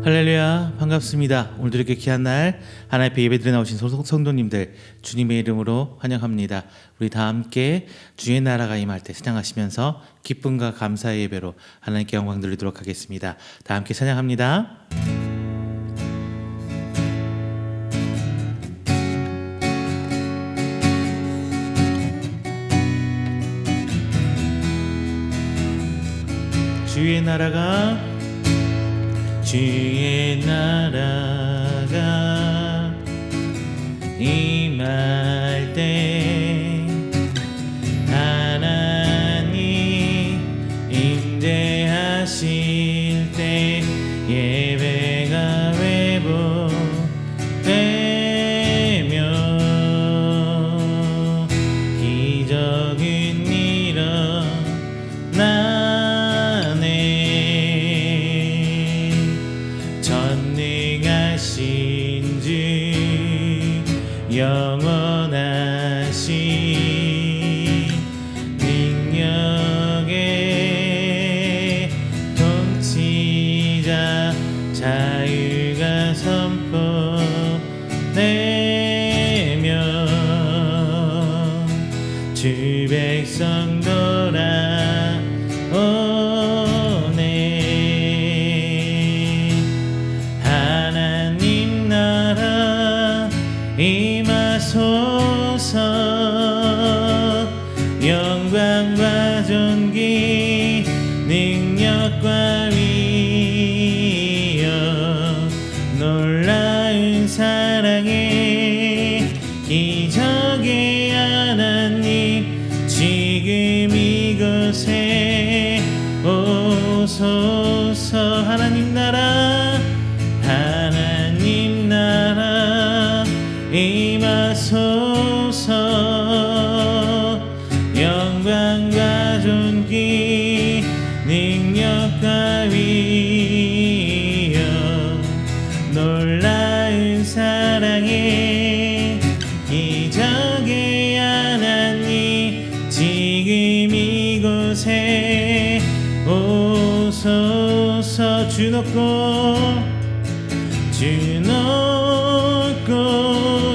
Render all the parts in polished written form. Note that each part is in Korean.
할렐루야, 반갑습니다. 오늘도 이렇게 귀한 날 하나님 앞에 예배드려 나오신 성도님들 주님의 이름으로 환영합니다. 우리 다 함께 주의 나라가 임할 때 찬양하시면서 기쁨과 감사의 예배로 하나님께 영광 돌리도록 하겠습니다. 다 함께 찬양합니다. 주의 나라가 임할 때 하나님 임재하실 때 예배가 회복되며 기적은 일어나네. 전능하신 주 영원하신 능력의 통치자 자유가 선포되며 주 백성 돌아오네. 하나님 나라 임하소서. 영광과 존귀 능력과 위엄 놀라운 사랑의 기적의 하나님 지금 이곳에 오소서. 하나님 나라 임하소서. 영광과 존귀 능력과 위엄 놀라운 사랑의 기적의 하나님 지금 이곳에 오소서. 주 높고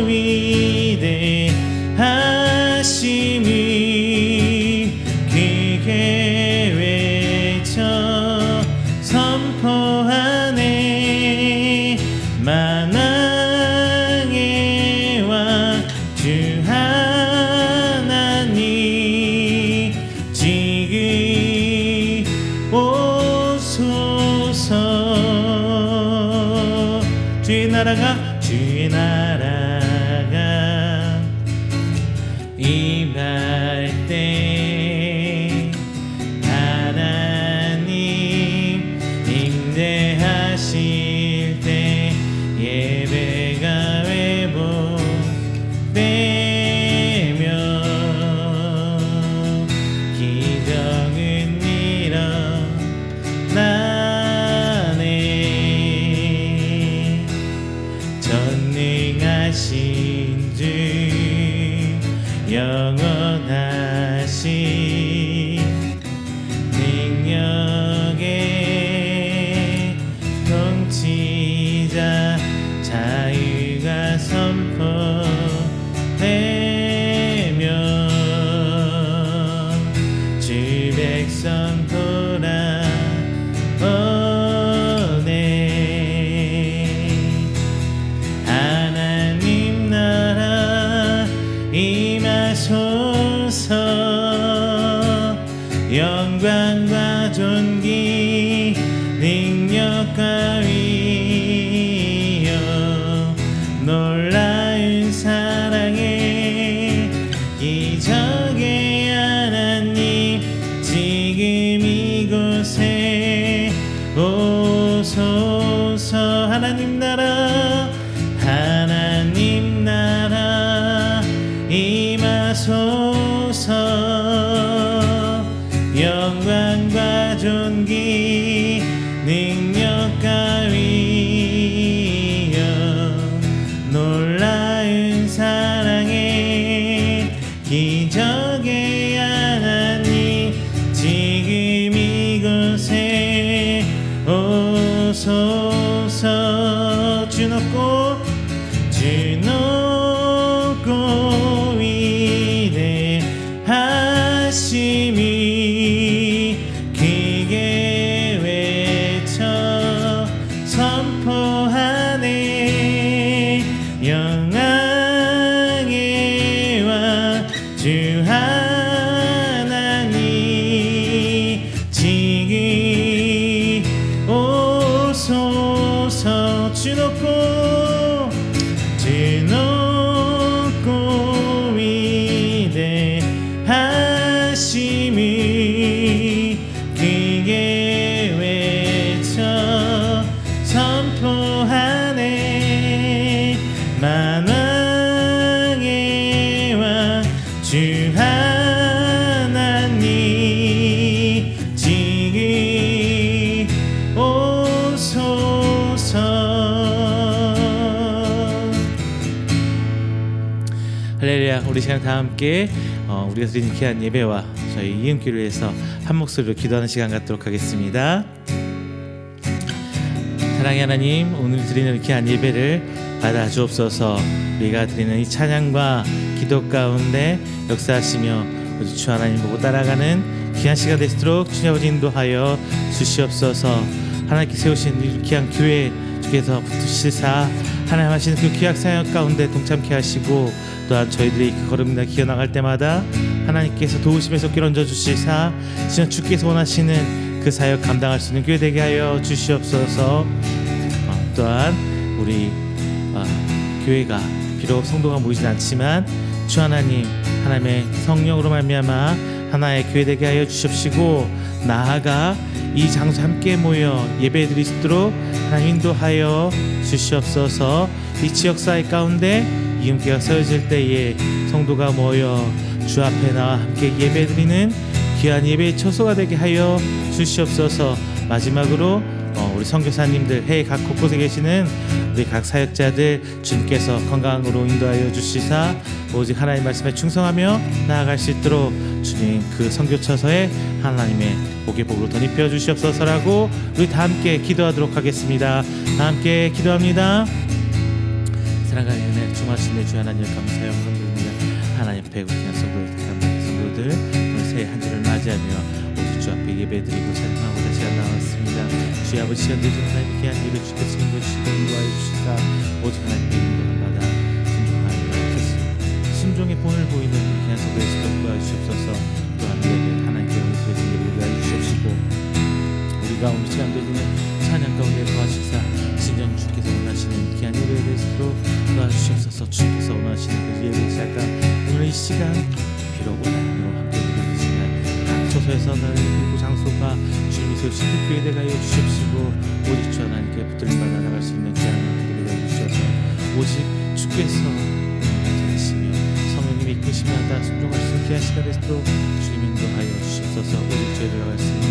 위대하심을 크게 외쳐 선포하네. 만왕의 왕 주 하나님 지금 오소서. 주의 나라가 임할 때 하나님 임재하실 때 예배가 회복되며 기적은 일어나네. 전능하신 주 영원하신 능력의 통치자 자유가 선포되며 주 백성 돌아오네. 하나님 나라 임하소서. 영광과 존귀 능력과 위엄 놀라운 사랑의 기적의 하나님 지금 이곳에 오소서. 하나님 나라 임하소서. 영광과 존귀 능력과 위엄 놀라운 사랑의 기적의 하나님 지금 이곳에 오소서. 주 하나님 지기 오소서. 주 높고 위대하심이 크게 외쳐 선포하네. 만왕의 왕 주 하나님 지기 오소서. 할렐루야. 우리 시간 다 함께 우리가 드리는 귀한 예배와 저희 이음기를 위해서 한 목소리로 기도하는 시간 갖도록 하겠습니다. 사랑의 하나님, 오늘 드리는 귀한 예배를 받아 주옵소서. 우리가 드리는 이 찬양과 기도 가운데 역사하시며 오직 주 하나님 보고 따라가는 귀한 시간 되시도록 주님 아버지 인도하여 주시옵소서. 하나님께 세우신 이 귀한 교회 주께서 붙으시사 하나님 하시는 그 귀한 사역 가운데 동참케 하시고, 또한 저희들이 그 걸음이나 기어나갈 때마다 하나님께서 도우심의 손길 얹어 주시사 진짜 주께서 원하시는 그 사역 감당할 수 있는 교회 되게 하여 주시옵소서. 또한 우리 교회가 비록 성도가 모이진 않지만 주 하나님, 하나님의 성령으로 말미암아 하나의 교회 되게 하여 주십시고, 나아가 이 장소에 함께 모여 예배드릴 수 있도록 하나님 인도하여 주시옵소서. 이 지역사회 가운데 이음기가 세워질 때에 성도가 모여 주 앞에 나와 함께 예배드리는 귀한 예배의 처소가 되게 하여 주시옵소서. 마지막으로 우리 선교사님들 해외 각 곳곳에 계시는 우리 각 사역자들 주님께서 건강으로 인도하여 주시사 오직 하나님의 말씀에 충성하며 나아갈 수 있도록 주님 그 선교처서에 하나님의 복의 복으로 덧입혀 주시옵소서라고 우리 다 함께 기도하도록 하겠습니다. 다 함께 기도합니다. 사랑하는 은혜 충만하신 주 하나님 감사하여 감사드립니다. 하나님 앞에 우리 귀한 성도들 오늘 새해 한 주를 맞이하며 오직 주 앞에 예배드리고 찬양하고 다시 나왔습니다. 주의 아버지 시간 되신 하나님의 귀한 예배 주께서 인도하시고 인도하여 주시사 오직 하나님의 인도함마다 순종하여 순종의 본을 보이는 우리 귀한 성도의 수도 도와주시옵소서. 또한 예배 하나님께 오늘 드리는 예배를 하여 주시옵시고, 우리가 오늘 시간 되시는 찬양 가운데 도와주시사 진정 주께서 원하시는 귀한 예배에 대해서도 도와주시옵소서. 주께서 원하시는 그 예배 시작과 오늘 이 시간 비록 온라인으로 함께 드리시지만 각 처소에서 나를 그리고 장소가 주님이 세우신 그 교회 되게 하여 주시옵시고, 오직 주 하나님께 붙들림받아 나갈 수 있는 귀한 되게 하여 주셔서 오직 주께서 하시며 성령님이 이끄시며 따라 순종할 수 있는 귀한 시간 되도록 주님 인도하여 주시옵소서. 오직 주의 들어갈 수 있는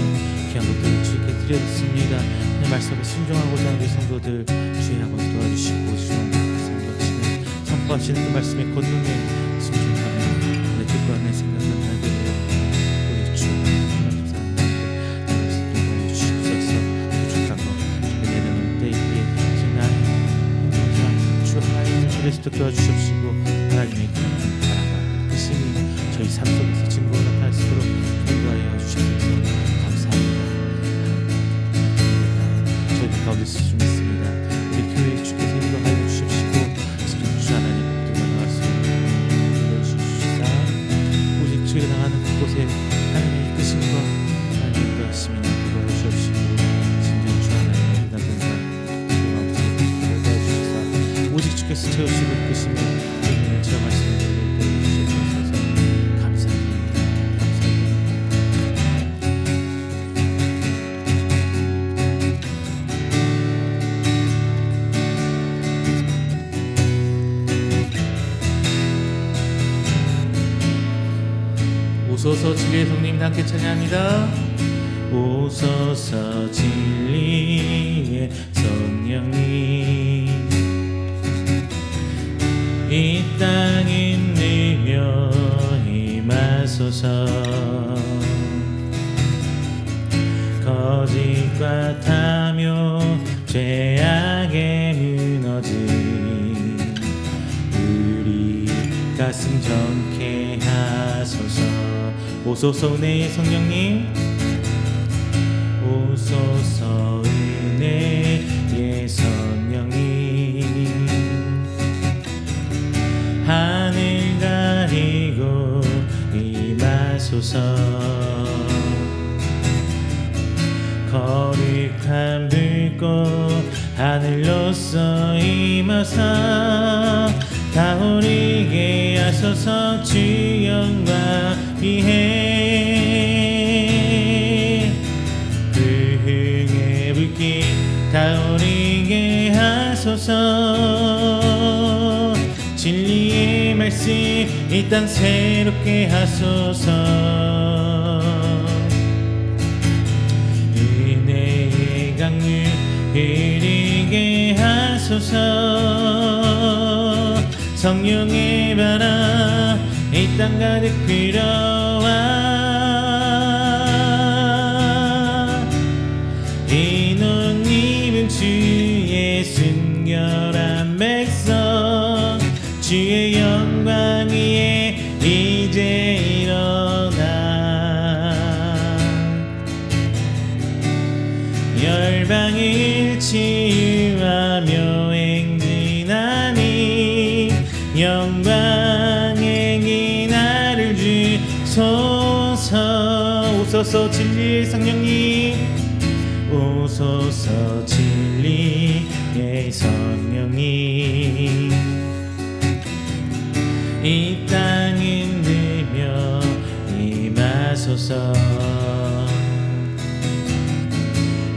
귀한 것들을 주께 드렸습니다. 말씀에 순종하고자 하는 우리 성도들 주의 아버지 도와주시고 선포하시는 그 말씀의 권능에 순종하며 내 뜻과 내 생각을 하게 되어 우리 주 하나님 사랑하는 말씀을 주시옵소서. 부족한 것 내려놓을 때에 나의 인도자 주 하나님을 주께서 도와주시옵시고, 하나님의 사랑과 뜻심이 저희 삶 속에서 증거로 나타날 수 있도록 인도하여 주시옵소서. 가운데 있을 수 있습니다. 우리 교회 주께서 인도하여 주십시고, 지금 주 하나님 붙들고 나갈 수 있는 주시사 오직 주에 나가는 그곳에 하나님의 이끄심과 하나님의 인도하심이 나타나게 주옵시고, 진정 주 하나님의 위대한 도와주시사 오직 주께서 채우시고 이끄시며 주님을 체험하시는 일을 도와주시옵소서. 감사드립니다. 오소서 진리의 성님 함께 찬양합니다. 오소서 진리의 성령님 이 땅에 내며 임하소서. 거짓과 탐욕 죄악에 무너진 우리 가슴 정케 하소서. 오소서 은혜의 성령님, 오소서 은혜의 성령님, 하늘 가리고 하소서. 거룩한 불꽃 하늘로서 임하사 타오르게 하소서. 주 영광 위에 불흥의 불길 타오르게 하소서. 진리의 말씀 이 땅 새롭게 하소서. 은혜의 강물 흐르게 하소서. 성령의 바람 이 땅 가득 불어와 흰 옷 입은 주의 순결한 백성 주의 영광 위에 이제 일어나 열방을 치유하며 행진하니 영광의 기나를 주소서. 오소서 진리의 성령님 오소서. 진리의 성령님 이 땅 흔들며 임하소서.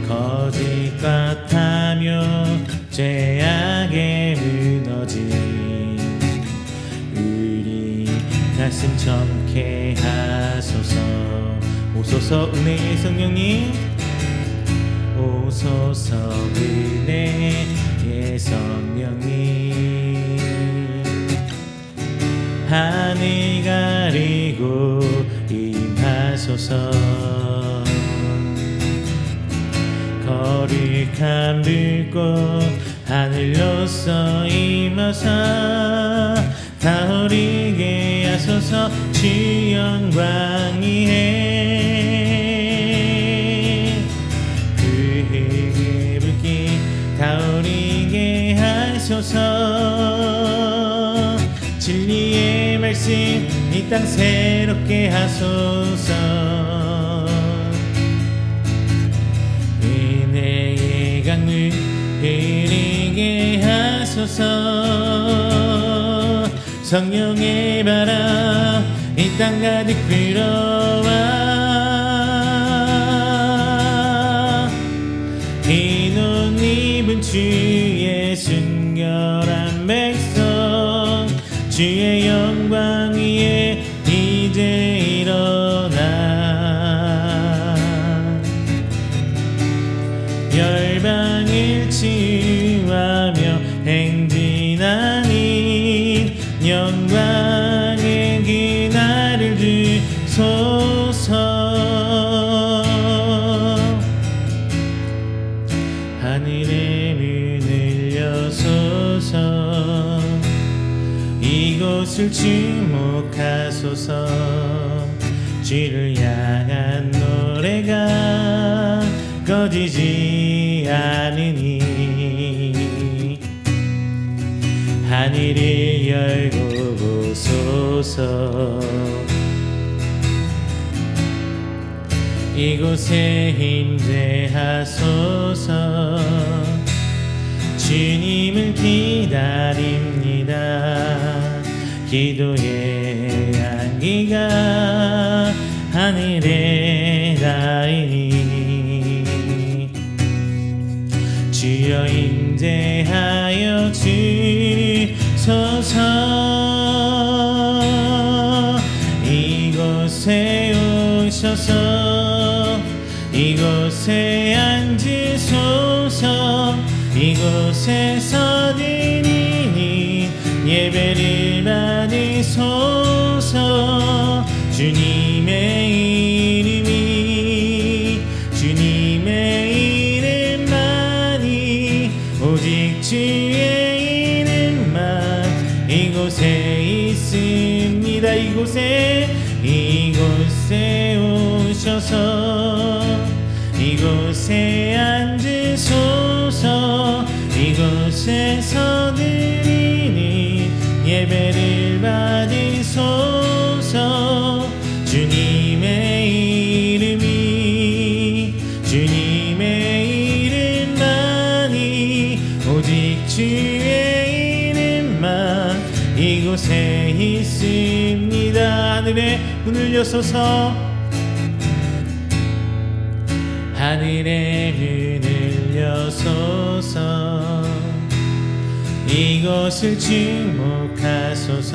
거짓 같으며 죄악에 무너진 우리 가슴 젊게 하소서. 오소서. 은혜의 성령님 오소서. 은혜의 성령님 하늘 가리고 임하소서. 거룩한 불꽃 하늘로서 임하사 타오르게 하소서. 주 영광 위에 불흥의 불길 타오르게 하소서. 진리의 말씀 이 땅 새롭게 하소서. 은혜의 강물 흐르게 하소서. 성령의 바람 이 땅 가득 불어와 흰 옷 입은 주의 순결한 백성 주의 영광 위에 이제 일어나 열방을 치유하며 행진하니 영광의 기나를 주소서. 하늘의 문을 여소서. 이곳을 주목하소서. 주를 향한 노래가 꺼지지 않으니 하늘을 열고 보소서. 이곳에 임재하소서. 주님을 기다립니다. 기도의 향기가 하늘에 닿으니 주여 임재하여 주소서. 이곳에 오셔서 이곳에 앉으소서. 이곳에서 드리니 예배를 받으소서. 주님의 이름만이 오직 주의 이름만 이곳에 있습니다. 이곳에 오셔서 이곳에 앉으소서. 이곳에서 드리니 예배를 받으소서. 주님 하늘의 문을 여소서 하늘의 문을 여소서 이곳을 주목하소서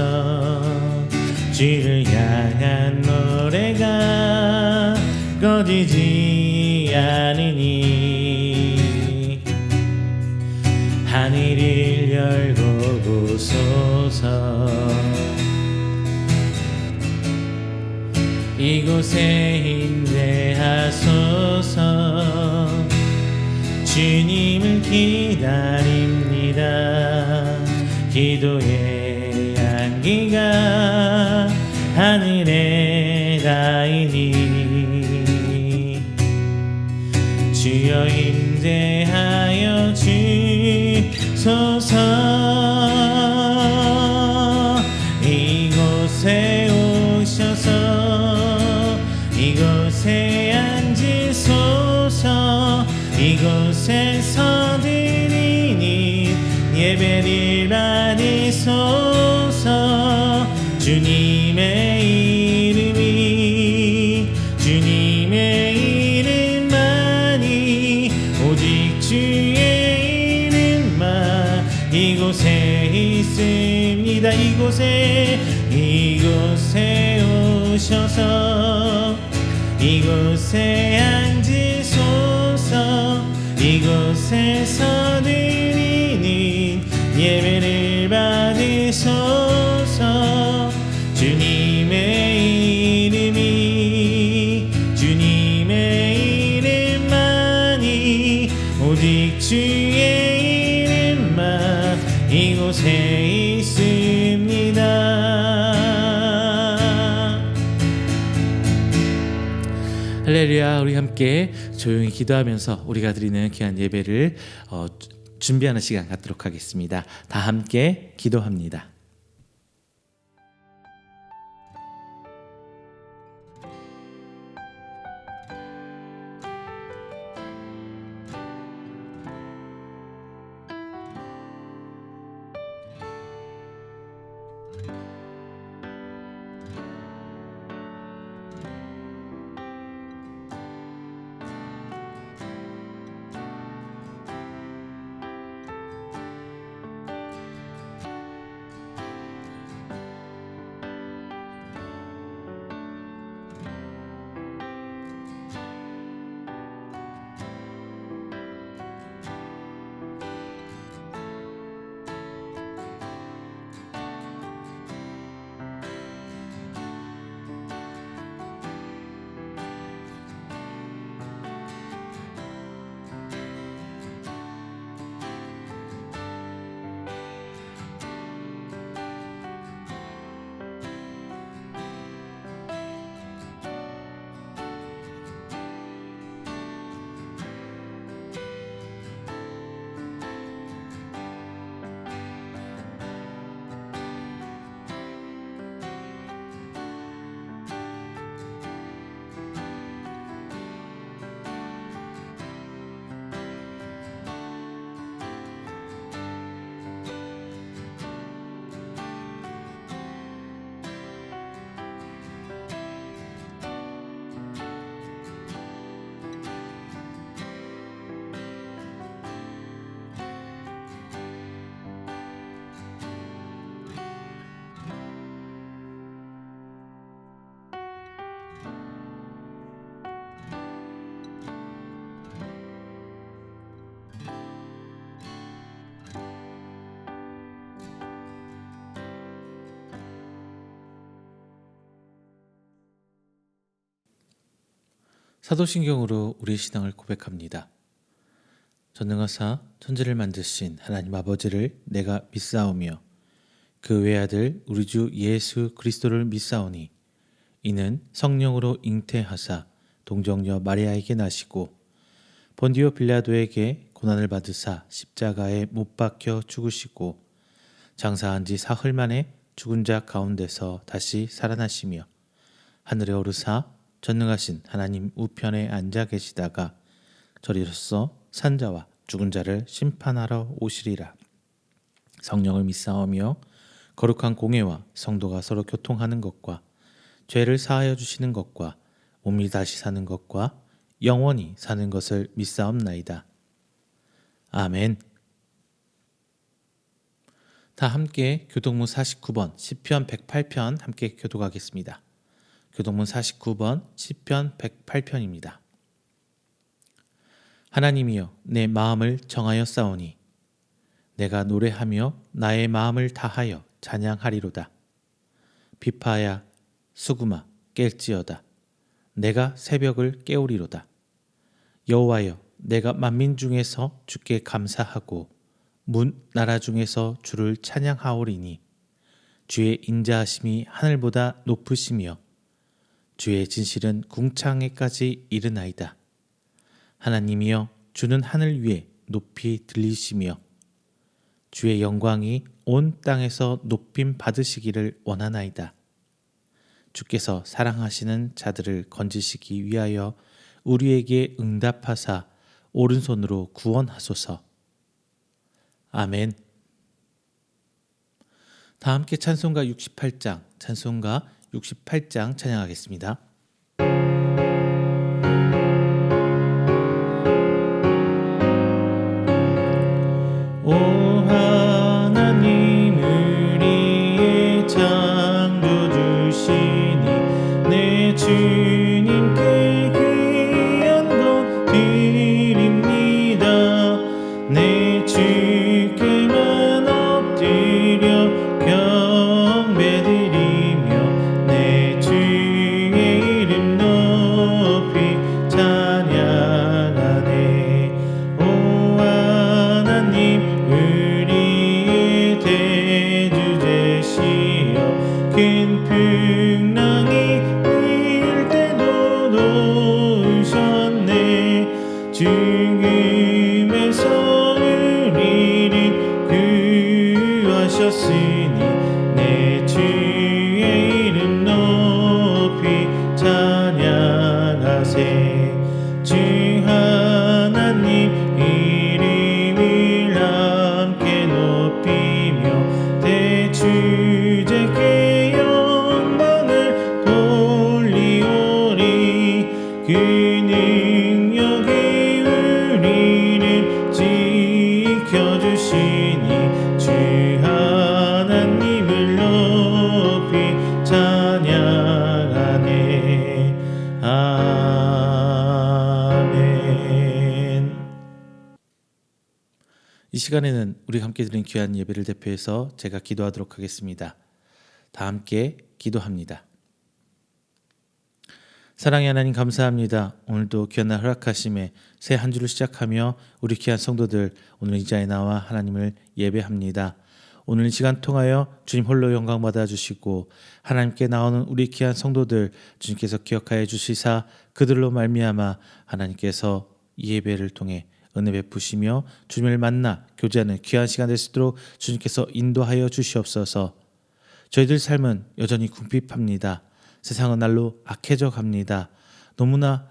주를 향한 노래가 꺼지지 않으니 하늘을 열고 보소서 이곳에 임재하소서 주님을 기다립니다 기도의 향기가 하늘에 닿으니 주여 임재하여 주소서 이곳에 오셔서 이곳에 앉으소서 이곳에서 드리니 예배를 받으소서 주님의 이름만이 오직 주의 이름만 이곳에 있습니다 이곳에 오셔서 이곳에 앉으소서 이곳에서 드리는 예배를 받으소서 주님의 이름만이 오직 주의 이름만 이곳에 있습니다 할렐루야. 우리 함께 조용히 기도하면서 우리가 드리는 귀한 예배를 준비하는 시간 갖도록 하겠습니다. 다 함께 기도합니다. 사도신경으로 우리의 신앙을 고백합니다. 전능하사 천지를 만드신 하나님 아버지를 내가 믿사오며 그 외아들 우리 주 예수 그리스도를 믿사오니 이는 성령으로 잉태하사 동정녀 마리아에게 나시고 본디오 빌라도에게 고난을 받으사 십자가에 못 박혀 죽으시고 장사한 지 사흘 만에 죽은 자 가운데서 다시 살아나시며 하늘에 오르사 전능하신 하나님 우편에 앉아 계시다가 저리로서 산자와 죽은 자를 심판하러 오시리라. 성령을 믿사오며 거룩한 공회와 성도가 서로 교통하는 것과 죄를 사하여 주시는 것과 몸이 다시 사는 것과 영원히 사는 것을 믿사옵나이다. 아멘. 다 함께 교동문 49번 시편 108편 함께 교독하겠습니다. 교동문 49번 시편 108편입니다. 하나님이여 내 마음을 정하여 싸우니 내가 노래하며 나의 마음을 다하여 찬양하리로다. 비파야 수구마 깰지어다. 내가 새벽을 깨우리로다. 여호와여 내가 만민 중에서 주께 감사하고 문 나라 중에서 주를 찬양하오리니 주의 인자하심이 하늘보다 높으시며 주의 진실은 궁창에까지 이르나이다. 하나님이여 주는 하늘 위에 높이 들리시며 주의 영광이 온 땅에서 높임 받으시기를 원하나이다. 주께서 사랑하시는 자들을 건지시기 위하여 우리에게 응답하사 오른손으로 구원하소서. 아멘. 다 함께 찬송가 68장 찬양하겠습니다. 오 하나님 우리의 창조주시니 내 주님께 귀한 것 드립니다. 내 주께만 엎드려 경배드리며 내 주의 이름 높이 찬양하네. 오 하나님 우리의 대주 되시어 큰 풍랑이 일 때도 도우셨네. 죽음에서 우리를 구하셨으니 내 주의 이름 높이 찬양하세. 주 하나님 이름을 함께 높이며 대주제께 영광을 돌리오리. 그 능력이 우리를 지켜주시니 주 하나님을 높이 찬양하네. 아멘. 이 시간에는 우리 함께 드린 귀한 예배를 대표해서 제가 기도하도록 하겠습니다. 다 함께 기도합니다. 사랑의 하나님 감사합니다. 오늘도 귀한 날 허락하심에 새 한 주를 시작하며 우리 귀한 성도들 오늘 이 자리에 나와 하나님을 예배합니다. 오늘 이 시간 통하여 주님 홀로 영광 받아주시고 하나님께 나오는 우리 귀한 성도들 주님께서 기억하여 주시사 그들로 말미암아 하나님께서 이 예배를 통해 은혜 베푸시며 주님을 만나 교제하는 귀한 시간 될 수 있도록 주님께서 인도하여 주시옵소서. 저희들 삶은 여전히 궁핍합니다. 세상은 날로 악해져 갑니다. 너무나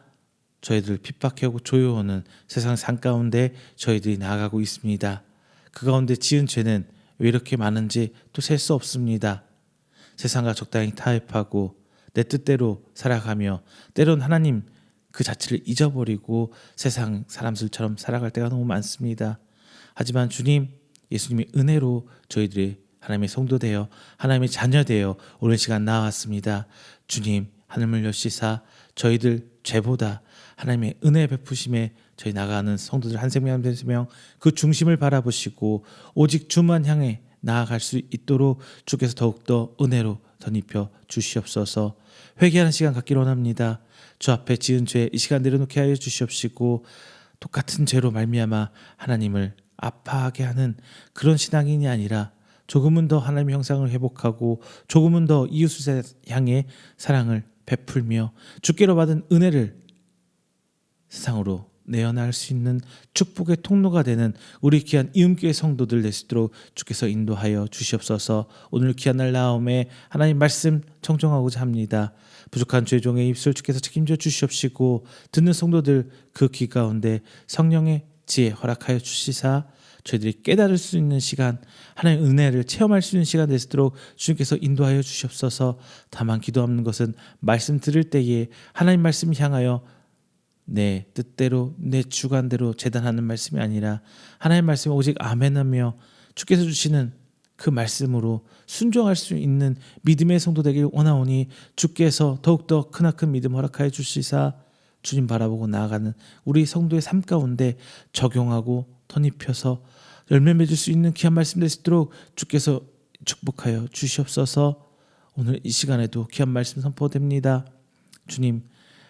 저희들 핍박하고 조여오는 세상 산 가운데 저희들이 나아가고 있습니다. 그 가운데 지은 죄는 왜 이렇게 많은지 또 셀 수 없습니다. 세상과 적당히 타협하고 내 뜻대로 살아가며 때론 하나님 그 자체를 잊어버리고 세상 사람들처럼 살아갈 때가 너무 많습니다. 하지만 주님, 예수님의 은혜로 저희들이 하나님의 성도 되어 하나님의 자녀 되어 오늘 시간 나왔습니다. 주님 하늘을 여시사 저희들 죄보다 하나님의 은혜 베푸심에 저희 나가는 성도들 한 생명 한 생명 그 중심을 바라보시고 오직 주만 향해 나아갈 수 있도록 주께서 더욱더 은혜로 덧입혀 주시옵소서. 회개하는 시간 갖기를 원합니다. 주 앞에 지은 죄 이 시간 내려놓게 하여 주시옵시고 똑같은 죄로 말미암아 하나님을 아파하게 하는 그런 신앙인이 아니라 조금은 더 하나님의 형상을 회복하고 조금은 더 이웃을 향해 사랑을 베풀며 주께로 받은 은혜를 세상으로 내어나갈 수 있는 축복의 통로가 되는 우리 귀한 이음교회 성도들 될 수 있도록 주께서 인도하여 주시옵소서. 오늘 귀한 날 나옴에 하나님 말씀 청정하고자 합니다. 부족한 죄종의 입술 주께서 책임져 주시옵시고 듣는 성도들 그 귀 가운데 성령의 지혜 허락하여 주시사 저희들이 깨달을 수 있는 시간, 하나님의 은혜를 체험할 수 있는 시간 되도록 주님께서 인도하여 주시옵소서. 다만 기도하는 것은 말씀 들을 때에 하나님 말씀 향하여 내 뜻대로 내 주관대로 재단하는 말씀이 아니라 하나님 말씀에 오직 아멘하며 주께서 주시는 그 말씀으로 순종할 수 있는 믿음의 성도 되길 원하오니 주께서 더욱더 크나큰 믿음 허락하여 주시사 주님 바라보고 나아가는 우리 성도의 삶 가운데 적용하고 덧입혀서 열매 맺을 수 있는 귀한 말씀 될 수 있도록 주께서 축복하여 주시옵소서. 오늘 이 시간에도 귀한 말씀 선포됩니다. 주님,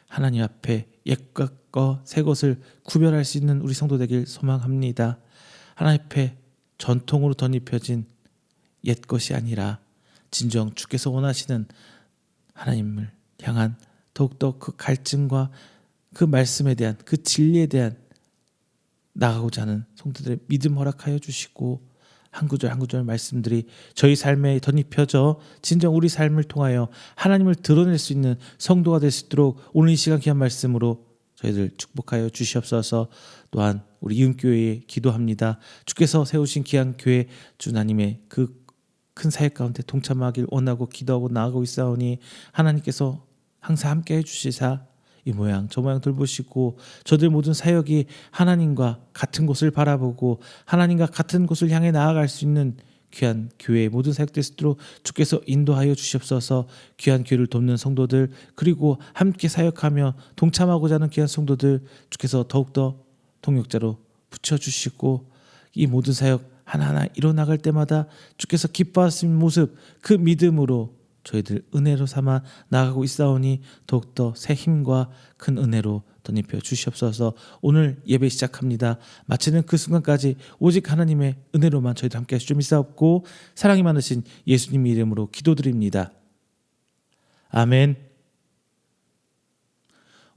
하나님 앞에 옛것과 새것을 구별할 수 있는 우리 성도 되길 소망합니다. 하나님 앞에 전통으로 덧입혀진 옛것이 아니라 진정 주께서 원하시는 하나님을 향한 더욱더 그 갈증과 그 말씀에 대한 그 진리에 대한 나가고자 하는 성도들의 믿음 허락하여 주시고 한 구절 한 구절 말씀들이 저희 삶에 덧입혀져 진정 우리 삶을 통하여 하나님을 드러낼 수 있는 성도가 될 수 있도록 오늘 이 시간 귀한 말씀으로 저희들 축복하여 주시옵소서. 또한 우리 이음교회에 기도합니다. 주께서 세우신 귀한 교회 주나님의 그 큰 사역 가운데 동참하길 원하고 기도하고 나아가고 있사오니 하나님께서 항상 함께 해주시사 이 모양 저 모양 돌보시고 저들 모든 사역이 하나님과 같은 곳을 바라보고 하나님과 같은 곳을 향해 나아갈 수 있는 귀한 교회의 모든 사역 될 수 있도록 주께서 인도하여 주시옵소서. 귀한 교회를 돕는 성도들 그리고 함께 사역하며 동참하고자 하는 귀한 성도들 주께서 더욱더 동역자로 붙여주시고 이 모든 사역 하나하나 이뤄나갈 때마다 주께서 기뻐하시는 모습 그 믿음으로 저희들 은혜로 삼아 나아가고 있사오니 더욱더 새 힘과 큰 은혜로 덧입혀 주시옵소서. 오늘 예배 시작합니다. 마치는 그 순간까지 오직 하나님의 은혜로만 저희들 함께 하시죠 믿사옵고 사랑이 많으신 예수님 이름으로 기도드립니다. 아멘.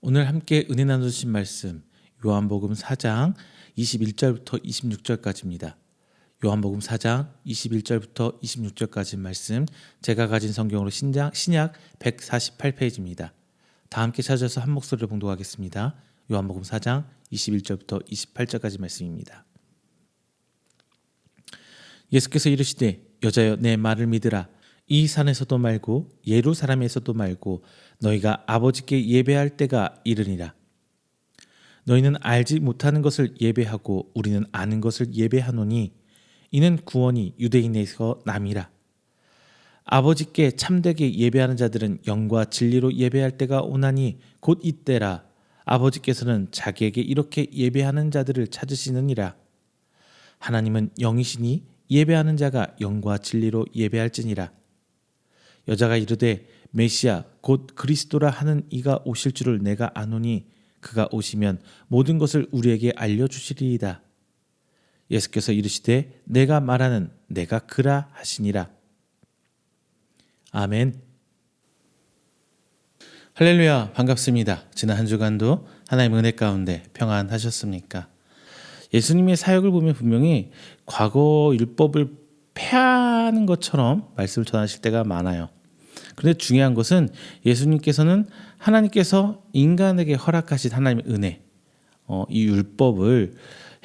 오늘 함께 은혜 나누신 말씀 요한복음 4장 21절부터 26절까지입니다. 요한복음 4장 21절부터 26절까지 말씀 제가 가진 성경으로 신약 148페이지입니다. 다 함께 찾아서 한 목소리로 봉독하겠습니다. 요한복음 4장 21절부터 28절까지 말씀입니다. 예수께서 이르시되 여자여 내 말을 믿으라. 이 산에서도 말고 예루살렘에서도 말고 너희가 아버지께 예배할 때가 이르니라. 너희는 알지 못하는 것을 예배하고 우리는 아는 것을 예배하노니 이는 구원이 유대인에서 남이라. 아버지께 참되게 예배하는 자들은 영과 진리로 예배할 때가 오나니 곧 이때라. 아버지께서는 자기에게 이렇게 예배하는 자들을 찾으시느니라. 하나님은 영이시니 예배하는 자가 영과 진리로 예배할지니라. 여자가 이르되 메시아 곧 그리스도라 하는 이가 오실 줄을 내가 아노니 그가 오시면 모든 것을 우리에게 알려주시리이다. 예수께서 이르시되 내가 말하는 내가 그라 하시니라. 아멘. 할렐루야, 반갑습니다. 지난 한 주간도 하나님의 은혜 가운데 평안하셨습니까? 예수님의 사역을 보면 분명히 과거 율법을 폐하는 것처럼 말씀을 전하실 때가 많아요. 그런데 중요한 것은 예수님께서는 하나님께서 인간에게 허락하신 하나님의 은혜, 이 율법을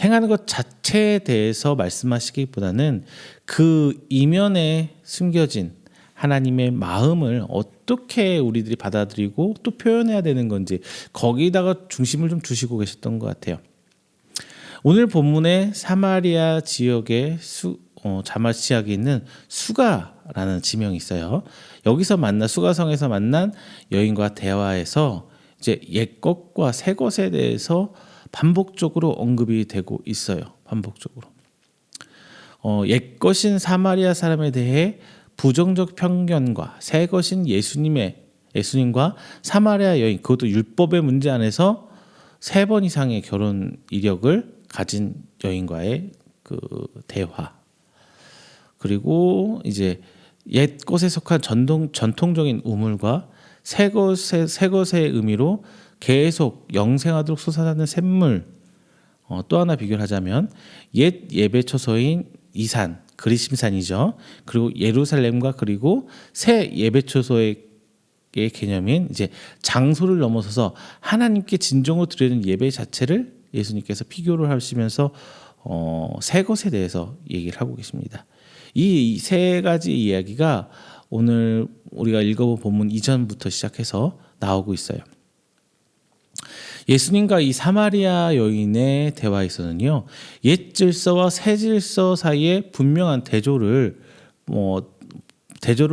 행하는 것 자체에 대해서 말씀하시기보다는 그 이면에 숨겨진 하나님의 마음을 어떻게 우리들이 받아들이고 또 표현해야 되는 건지 거기다가 중심을 좀 두시고 계셨던 것 같아요. 오늘 본문의 사마리아 지역의 자마시아에 있는 수가라는 지명이 있어요. 여기서 수가성에서 만난 여인과 대화에서 이제 옛것과 새것에 대해서 반복적으로 언급이 되고 있어요. 반복적으로. 옛것인 사마리아 사람에 대해 부정적 편견과 새것인 예수님과 사마리아 여인, 그것도 율법의 문제 안에서 3번 이상의 결혼 이력을 가진 여인과의 그 대화. 그리고 이제 옛것에 속한 전통적인 우물과 새것의 의미로 계속 영생하도록 솟아나는 샘물. 또 하나 비교를 하자면 옛 예배처소인 이산, 그리심산이죠. 그리고 예루살렘과 그리고 새 예배처소의 개념인 이제 장소를 넘어서서 하나님께 진정으로 드리는 예배 자체를 예수님께서 비교를 하시면서 세 것에 대해서 얘기를 하고 계십니다. 이 세 가지 이야기가 오늘 우리가 읽어본 본문 이전부터 시작해서 나오고 있어요. 예수님과 이 사마리아 여인의 대화에서는요, 옛 질서와 새 질서 사이에 분명한 대조를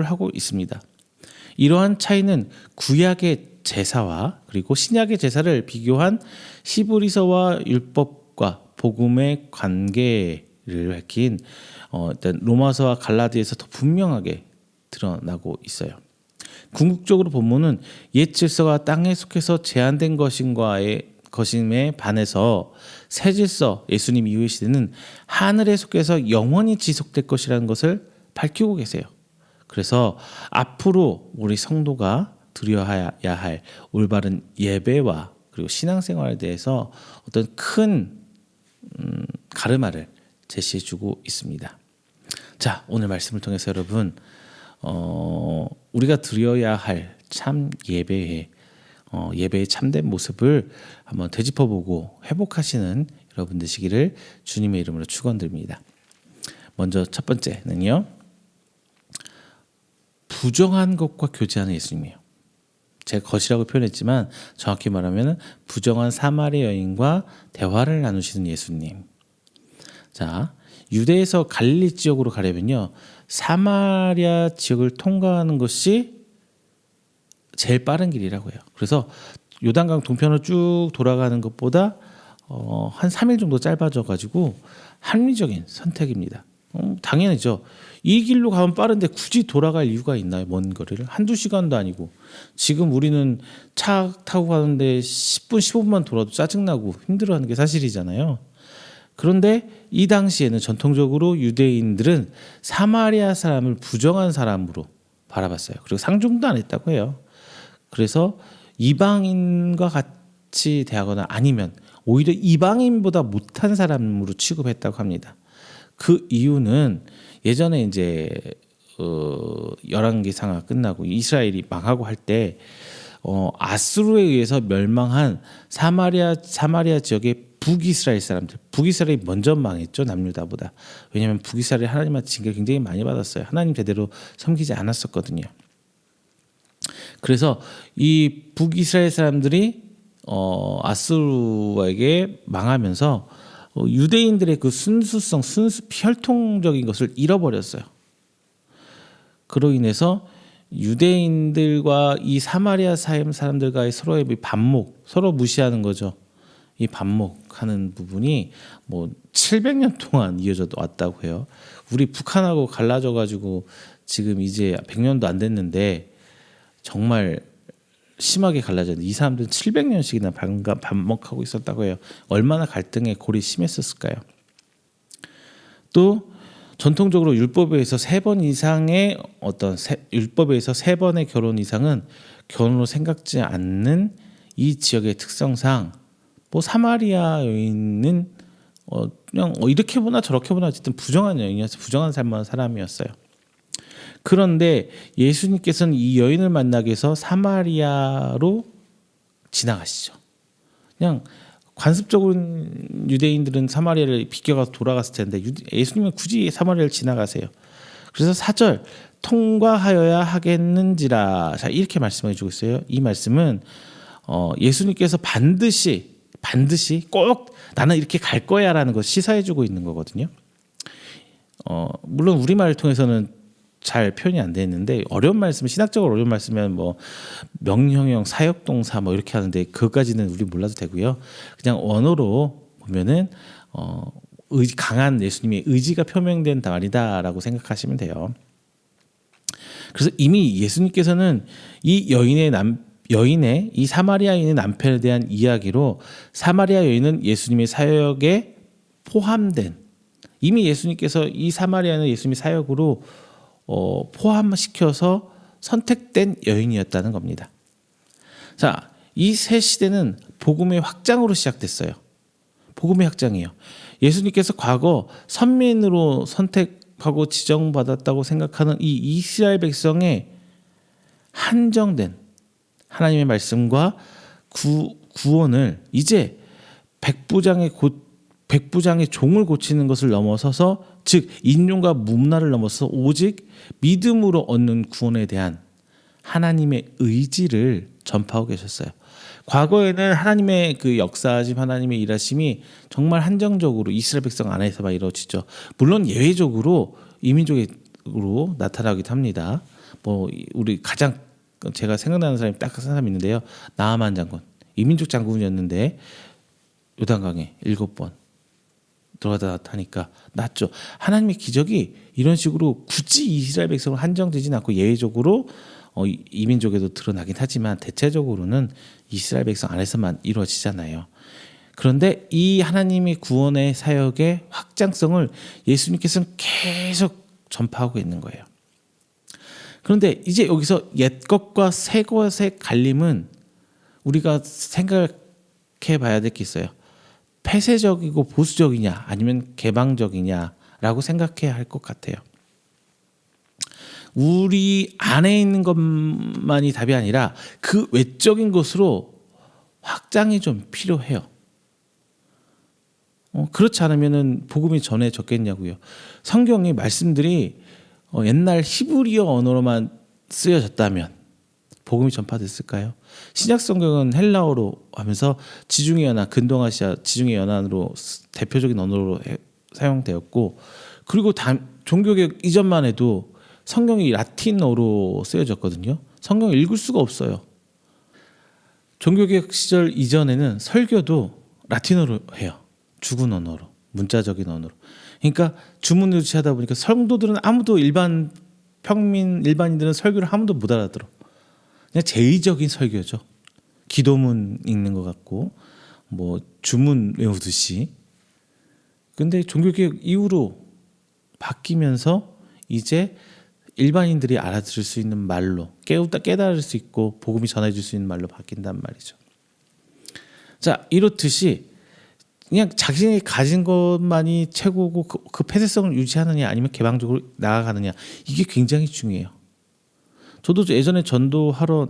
하고 있습니다. 이러한 차이는 구약의 제사와 그리고 신약의 제사를 비교한 히브리서와 율법과 복음의 관계를 밝힌 일단 로마서와 갈라디아에서 더 분명하게 드러나고 있어요. 궁극적으로 본문은 옛 질서가 땅에 속해서 제한된 것임에 반해서 새 질서, 예수님 이후의 시대는 하늘에 속해서 영원히 지속될 것이라는 것을 밝히고 계세요. 그래서 앞으로 우리 성도가 드려야 할 올바른 예배와 그리고 신앙생활에 대해서 어떤 큰 가르마를 제시해주고 있습니다. 자, 오늘 말씀을 통해서 여러분 우리가 드려야 할 참 예배의 참된 모습을 한번 되짚어보고 회복하시는 여러분 되시기를 주님의 이름으로 축원드립니다. 먼저 첫 번째는요, 부정한 것과 교제하는 예수님이에요. 제가 것이라고 표현했지만 정확히 말하면 부정한 사마리아 여인과 대화를 나누시는 예수님. 자, 유대에서 갈릴리 지역으로 가려면요, 사마리아 지역을 통과하는 것이 제일 빠른 길이라고 해요. 그래서 요단강 동편으로 쭉 돌아가는 것보다 한 3일 정도 짧아져 가지고 합리적인 선택입니다. 당연하죠. 이 길로 가면 빠른데 굳이 돌아갈 이유가 있나요? 먼 거리를 한두 시간도 아니고. 지금 우리는 차 타고 가는데 10분 15분만 돌아도 짜증나고 힘들어하는 게 사실이잖아요. 그런데 이 당시에는 전통적으로 유대인들은 사마리아 사람을 부정한 사람으로 바라봤어요. 그리고 상종도 안 했다고 해요. 그래서 이방인과 같이 대하거나 아니면 오히려 이방인보다 못한 사람으로 취급했다고 합니다. 그 이유는 예전에 이제 열왕기상하가 끝나고 이스라엘이 망하고 할 때 아수르에 의해서 멸망한 사마리아 지역의 북이스라엘 사람들, 북이스라엘이 먼저 망했죠, 남유다보다. 왜냐하면 북이스라엘이 하나님한테 징계를 굉장히 많이 받았어요. 하나님 제대로 섬기지 않았었거든요. 그래서 이 북이스라엘 사람들이 아수르에게 망하면서 유대인들의 그 순수성, 혈통적인 것을 잃어버렸어요. 그로 인해서 유대인들과 이 사마리아 사람들과의 서로의 반목, 서로 무시하는 거죠. 이 반목하는 부분이 700년 동안 이어져 왔다고 해요. 우리 북한하고 갈라져 가지고 지금 이제 100년도 안 됐는데 정말 심하게 갈라졌는데 이 사람들은 700년씩이나 반목하고 있었다고 해요. 얼마나 갈등의 골이 심했었을까요? 또 전통적으로 율법에서 3번 이상의 율법에서 3번의 결혼 이상은 결혼으로 생각지 않는 이 지역의 특성상 사마리아 여인은 그냥 이렇게 보나 저렇게 보나 어쨌든 부정한 여인이었어요. 부정한 사람이었어요. 그런데 예수님께서는 이 여인을 만나기 위해서 사마리아로 지나가시죠. 그냥 관습적으로 유대인들은 사마리아를 비껴가서 돌아갔을 텐데 예수님은 굳이 사마리아를 지나가세요. 그래서 4절 통과하여야 하겠는지라, 자 이렇게 말씀해 주고 있어요. 이 말씀은 예수님께서 반드시 꼭 나는 이렇게 갈 거야라는 걸 시사해 주고 있는 거거든요. 물론 우리말을 통해서는 잘 표현이 안 돼 있는데 어려운 말씀, 신학적으로 어려운 말씀이면 명령형, 사역동사 이렇게 하는데 그것까지는 우리 몰라도 되고요. 그냥 원어로 보면은 강한 예수님의 의지가 표명된 말이다라고 생각하시면 돼요. 그래서 이미 예수님께서는 이 여인의 이 사마리아 여인의 남편에 대한 이야기로 사마리아 여인은 예수님의 사역에 포함된, 이미 예수님께서 이 사마리아는 예수님의 사역으로 포함시켜서 선택된 여인이었다는 겁니다. 자, 이 새 시대는 복음의 확장으로 시작됐어요. 복음의 확장이에요. 예수님께서 과거 선민으로 선택하고 지정받았다고 생각하는 이 이스라엘 백성의 한정된 하나님의 말씀과 구원을 이제 백부장의 곧 백부장의 종을 고치는 것을 넘어서서, 즉 인종과 문화를 넘어서 오직 믿음으로 얻는 구원에 대한 하나님의 의지를 전파하고 계셨어요. 과거에는 하나님의 그 역사하심, 하나님의 일하심이 정말 한정적으로 이스라엘 백성 안에서만 이루어지죠. 물론 예외적으로 이민족으로 나타나기도 합니다. 뭐 우리 가장 제가 생각나는 사람이 딱 한 사람이 있는데요. 나아만 장군, 이민족 장군이었는데 요단강에 7번 들어가다 나타나니까 낫죠. 하나님의 기적이 이런 식으로 굳이 이스라엘 백성으로 한정되진 않고 예외적으로 이민족에도 드러나긴 하지만 대체적으로는 이스라엘 백성 안에서만 이루어지잖아요. 그런데 이 하나님의 구원의 사역의 확장성을 예수님께서는 계속 전파하고 있는 거예요. 그런데 이제 여기서 옛 것과 새 것의 갈림은 우리가 생각해 봐야 될 게 있어요. 폐쇄적이고 보수적이냐 아니면 개방적이냐라고 생각해야 할 것 같아요. 우리 안에 있는 것만이 답이 아니라 그 외적인 것으로 확장이 좀 필요해요. 그렇지 않으면 복음이 전해졌겠냐고요. 성경의 말씀들이 옛날 히브리어 언어로만 쓰여졌다면 복음이 전파됐을까요? 신약 성경은 헬라어로 하면서 지중해 연안, 근동아시아 지중해 연안으로 대표적인 언어로 사용되었고, 그리고 종교개혁 이전만 해도 성경이 라틴어로 쓰여졌거든요. 성경을 읽을 수가 없어요. 종교개혁 시절 이전에는 설교도 라틴어로 해요. 죽은 언어로, 문자적인 언어로. 그러니까 주문유치하다 보니까 성도들은 아무도 일반인들은 설교를 아무도 못 알아들어. 그냥 제의적인 설교죠. 기도문 읽는 것 같고 뭐 주문 외우듯이. 근데 종교개혁 이후로 바뀌면서 이제 일반인들이 알아들을 수 있는 말로 깨달을 수 있고 복음이 전해질 수 있는 말로 바뀐단 말이죠. 자, 이렇듯이 그냥 자신이 가진 것만이 최고고 그 폐쇄성을 유지하느냐 아니면 개방적으로 나아가느냐, 이게 굉장히 중요해요. 저도 예전에 전도하러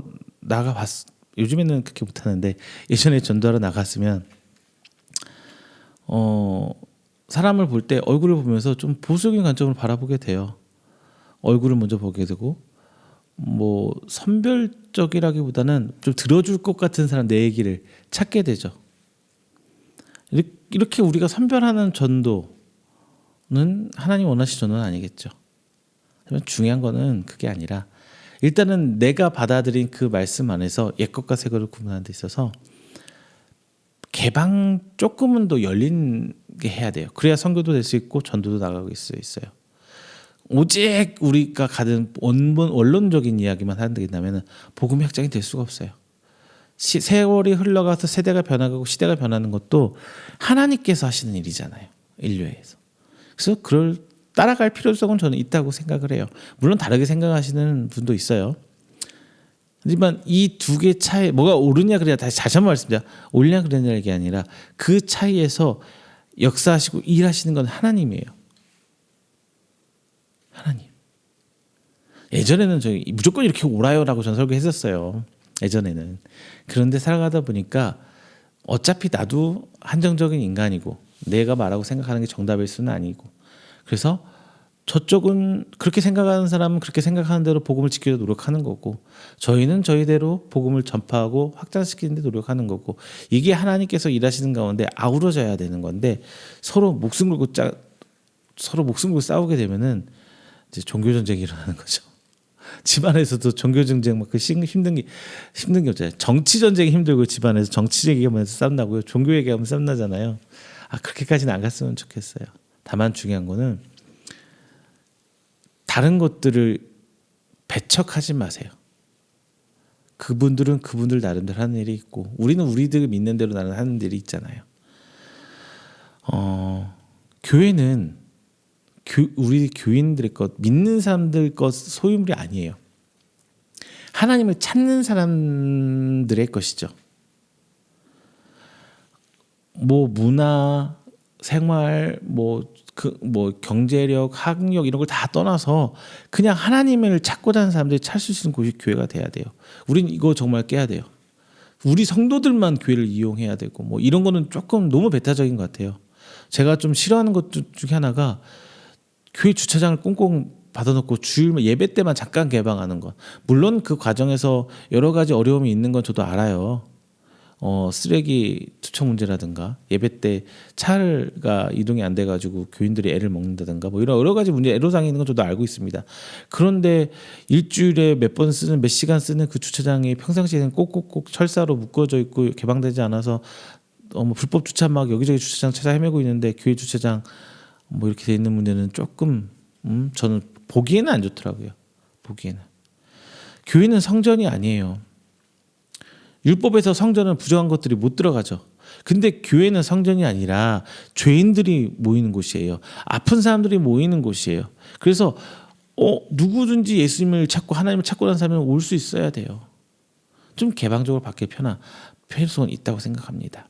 요즘에는 그렇게 못하는데 예전에 전도하러 나갔으면 사람을 볼 때 얼굴을 보면서 좀 보수적인 관점으로 바라보게 돼요. 얼굴을 먼저 보게 되고 뭐 선별적이라기보다는 좀 들어줄 것 같은 사람, 내 얘기를 찾게 되죠. 이렇게 우리가 선별하는 전도는 하나님 원하시는 전도는 아니겠죠. 하지만 중요한 거는 그게 아니라 일단은 내가 받아들인 그 말씀 안에서 옛것과 새것을 구분하는 데 있어서 개방 조금은 더 열린 게 해야 돼요. 그래야 선교도 될 수 있고 전도도 나가고 수 있어요. 오직 우리가 가진 원론적인 이야기만 한다면 복음이 확장이 될 수가 없어요. 세월이 흘러가서 세대가 변화가고 시대가 변하는 것도 하나님께서 하시는 일이잖아요. 인류에서. 그래서 그걸 따라갈 필요성은 저는 있다고 생각을 해요. 물론 다르게 생각하시는 분도 있어요. 하지만 이 두 개 차이, 뭐가 옳으냐 그래야, 다시 한번 말씀드려, 옳냐 그러냐 게 아니라 그 차이에서 역사하시고 일하시는 건 하나님이에요. 하나님. 예전에는 저희 무조건 이렇게 옳아요라고 전 설교했었어요. 예전에는. 그런데 살아가다 보니까 어차피 나도 한정적인 인간이고 내가 말하고 생각하는 게 정답일 수는 아니고, 그래서 저쪽은 그렇게 생각하는 사람은 그렇게 생각하는 대로 복음을 지키려 노력하는 거고, 저희는 저희대로 복음을 전파하고 확장시키는 데 노력하는 거고, 이게 하나님께서 일하시는 가운데 아우러져야 되는 건데, 서로 목숨 걸고 싸우게 되면은 이제 종교 전쟁이 일어나는 거죠. 집안에서도 종교 전쟁 막 그 힘든 게 없잖아요. 정치 전쟁이 힘들고 집안에서 정치 얘기하면서 싸움나고요. 종교 얘기하면 싸움나잖아요. 그렇게까지는 안 갔으면 좋겠어요. 다만 중요한 거는 다른 것들을 배척하지 마세요. 그분들은 그분들 나름대로 하는 일이 있고 우리는 우리들 믿는 대로 나는 하는 일이 있잖아요. 교회는 우리 교인들의 것, 믿는 사람들 것 소유물이 아니에요. 하나님을 찾는 사람들의 것이죠. 뭐 문화, 생활, 경제력, 학력 이런 걸 다 떠나서 그냥 하나님을 찾고자 하는 사람들이 찾을 수 있는 곳이 교회가 돼야 돼요. 우린 이거 정말 깨야 돼요. 우리 성도들만 교회를 이용해야 되고 뭐 이런 거는 조금 너무 배타적인 것 같아요. 제가 좀 싫어하는 것 중에 하나가 교회 주차장을 꽁꽁 받아놓고 주일 예배 때만 잠깐 개방하는 것. 물론 그 과정에서 여러 가지 어려움이 있는 건 저도 알아요. 쓰레기 투척 문제라든가 예배 때 차가 이동이 안 돼가지고 교인들이 애를 먹는다든가 뭐 이런 여러 가지 문제 애로사항이 있는 건 저도 알고 있습니다. 그런데 일주일에 몇 번 쓰는 몇 시간 쓰는 그 주차장이 평상시에는 꼭꼭꼭 철사로 묶어져 있고 개방되지 않아서 뭐 불법 주차 막 여기저기 주차장 찾아 헤매고 있는데 교회 주차장 뭐 이렇게 돼 있는 문제는 조금 저는 보기에는 안 좋더라고요. 보기에는 교회는 성전이 아니에요. 율법에서 성전은 부정한 것들이 못 들어가죠. 근데 교회는 성전이 아니라 죄인들이 모이는 곳이에요. 아픈 사람들이 모이는 곳이에요. 그래서 누구든지 예수님을 찾고 하나님을 찾고 난 사람은 올 수 있어야 돼요. 좀 개방적으로 바뀔 필요성은 있다고 생각합니다.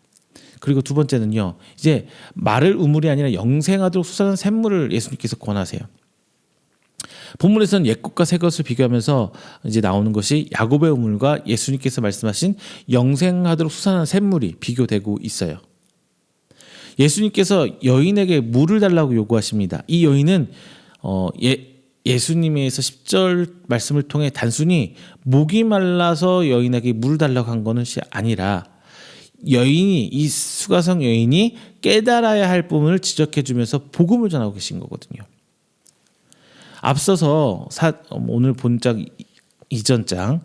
그리고 두 번째는요. 이제 마를 우물이 아니라 영생하도록 솟아난 샘물을 예수님께서 권하세요. 본문에서는 옛것과 새것을 비교하면서 이제 나오는 것이 야곱의 우물과 예수님께서 말씀하신 영생하도록 솟아난 샘물이 비교되고 있어요. 예수님께서 여인에게 물을 달라고 요구하십니다. 이 여인은 예수님에서 10절 말씀을 통해 단순히 목이 말라서 여인에게 물을 달라고 한 것이 아니라 이 수가성 여인이 깨달아야 할 부분을 지적해 주면서 복음을 전하고 계신 거거든요. 앞서서 오늘 본작 이전 장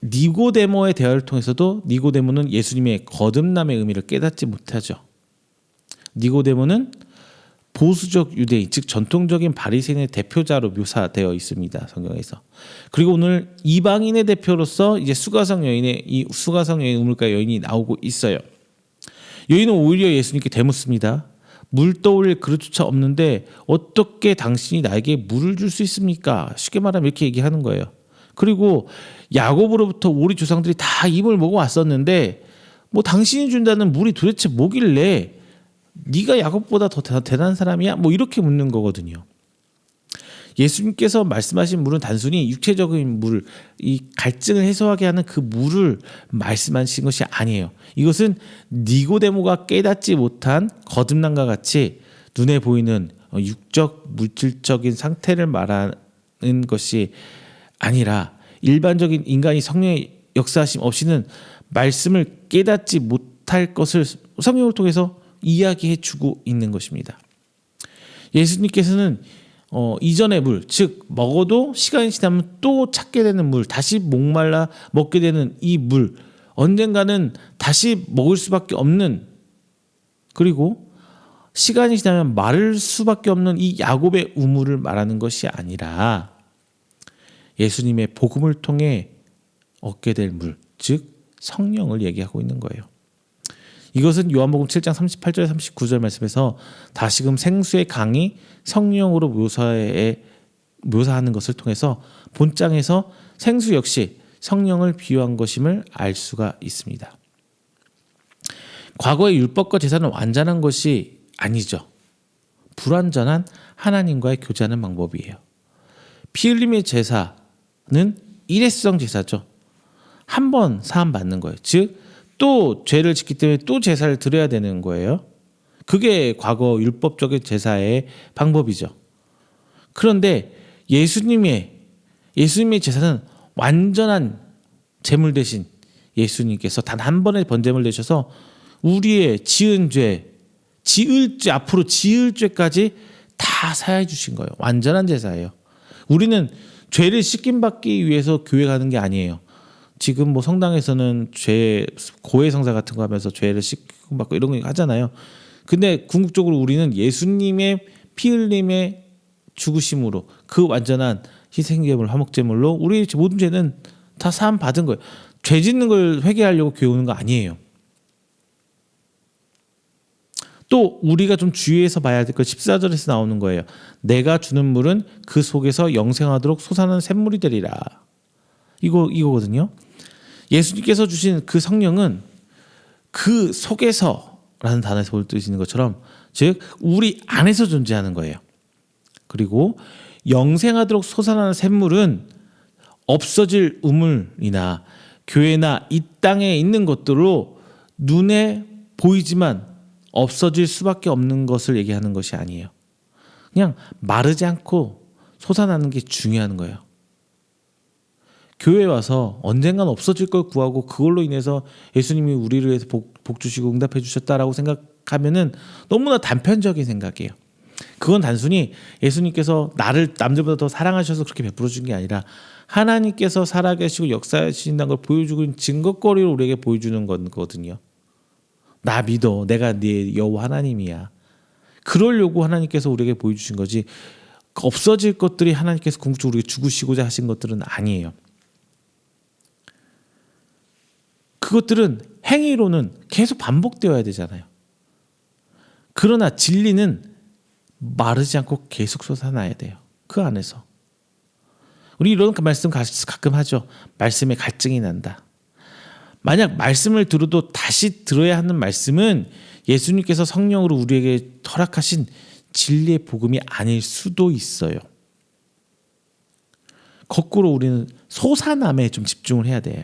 니고데모의 대화를 통해서도 니고데모는 예수님의 거듭남의 의미를 깨닫지 못하죠. 니고데모는 보수적 유대인, 즉 전통적인 바리새인의 대표자로 묘사되어 있습니다. 성경에서. 그리고 오늘 이방인의 대표로서 이제 수가성 여인 우물가 여인이 나오고 있어요. 여인은 오히려 예수님께 대묻습니다. 물 떠올릴 그릇조차 없는데 어떻게 당신이 나에게 물을 줄 수 있습니까? 쉽게 말하면 이렇게 얘기하는 거예요. 그리고 야곱으로부터 우리 조상들이 다 입을 먹어 왔었는데 뭐 당신이 준다는 물이 도대체 뭐길래 네가 야곱보다 더 대단한 사람이야? 뭐 이렇게 묻는 거거든요. 예수님께서 말씀하신 물은 단순히 육체적인 물, 이 갈증을 해소하게 하는 그 물을 말씀하신 것이 아니에요. 이것은 니고데모가 깨닫지 못한 거듭남과 같이 눈에 보이는 육적, 물질적인 상태를 말하는 것이 아니라 일반적인 인간이 성령의 역사하심 없이는 말씀을 깨닫지 못할 것을 성경을 통해서 이야기해 주고 있는 것입니다. 예수님께서는 이전의 물, 즉 먹어도 시간이 지나면 또 찾게 되는 물, 다시 목말라 먹게 되는 이 물, 언젠가는 다시 먹을 수밖에 없는, 그리고 시간이 지나면 마를 수밖에 없는 이 야곱의 우물을 말하는 것이 아니라 예수님의 복음을 통해 얻게 될 물, 즉 성령을 얘기하고 있는 거예요. 이것은 요한복음 7장 38절 39절 말씀에서 다시금 생수의 강이 성령으로 묘사하는 것을 통해서 본장에서 생수 역시 성령을 비유한 것임을 알 수가 있습니다. 과거의 율법과 제사는 완전한 것이 아니죠. 불완전한 하나님과의 교제하는 방법이에요. 피 흘림의 제사는 일회성 제사죠. 한 번 사함 받는 거예요. 즉 또 죄를 짓기 때문에 또 제사를 드려야 되는 거예요. 그게 과거 율법적인 제사의 방법이죠. 그런데 예수님의 제사는 완전한 제물 대신 예수님께서 단 한 번의 번제물 내셔서 우리의 앞으로 지을 죄까지 다 사해 주신 거예요. 완전한 제사예요. 우리는 죄를 씻김받기 위해서 교회 가는 게 아니에요. 지금 뭐 성당에서는 고해 성사 같은 거 하면서 죄를 씻김받고 이런 거 하잖아요. 근데 궁극적으로 우리는 예수님의 피 흘림의 죽으심으로 그 완전한 희생제물, 화목제물로 우리의 모든 죄는 다 사함 받은 거예요. 죄 짓는 걸 회개하려고 교회 오는 거 아니에요. 또 우리가 좀 주의해서 봐야 될 것 14절에서 나오는 거예요. 내가 주는 물은 그 속에서 영생하도록 솟아나는 샘물이 되리라. 이거거든요. 예수님께서 주신 그 성령은 그 속에서라는 단어에서 볼 수 있는 것처럼 즉 우리 안에서 존재하는 거예요. 그리고 영생하도록 솟아나는 샘물은 없어질 우물이나 교회나 이 땅에 있는 것들로 눈에 보이지만 없어질 수밖에 없는 것을 얘기하는 것이 아니에요. 그냥 마르지 않고 솟아나는 게 중요한 거예요. 교회에 와서 언젠간 없어질 걸 구하고 그걸로 인해서 예수님이 우리를 위해서 복 주시고 응답해 주셨다라고 생각하면은 너무나 단편적인 생각이에요. 그건 단순히 예수님께서 나를 남들보다 더 사랑하셔서 그렇게 베풀어 준 게 아니라 하나님께서 살아계시고 역사하신다는 걸 보여주고 있는 증거거리를 우리에게 보여주는 거거든요. 나 믿어. 내가 네 여호와 하나님이야. 그러려고 하나님께서 우리에게 보여주신 거지, 없어질 것들이 하나님께서 궁극적으로 우리에게 죽으시고자 하신 것들은 아니에요. 그것들은 행위로는 계속 반복되어야 되잖아요. 그러나 진리는 마르지 않고 계속 솟아나야 돼요. 그 안에서. 우리 이런 말씀 가끔 하죠. 말씀에 갈증이 난다. 만약 말씀을 들어도 다시 들어야 하는 말씀은 예수님께서 성령으로 우리에게 허락하신 진리의 복음이 아닐 수도 있어요. 거꾸로 우리는 솟아남에 좀 집중을 해야 돼요.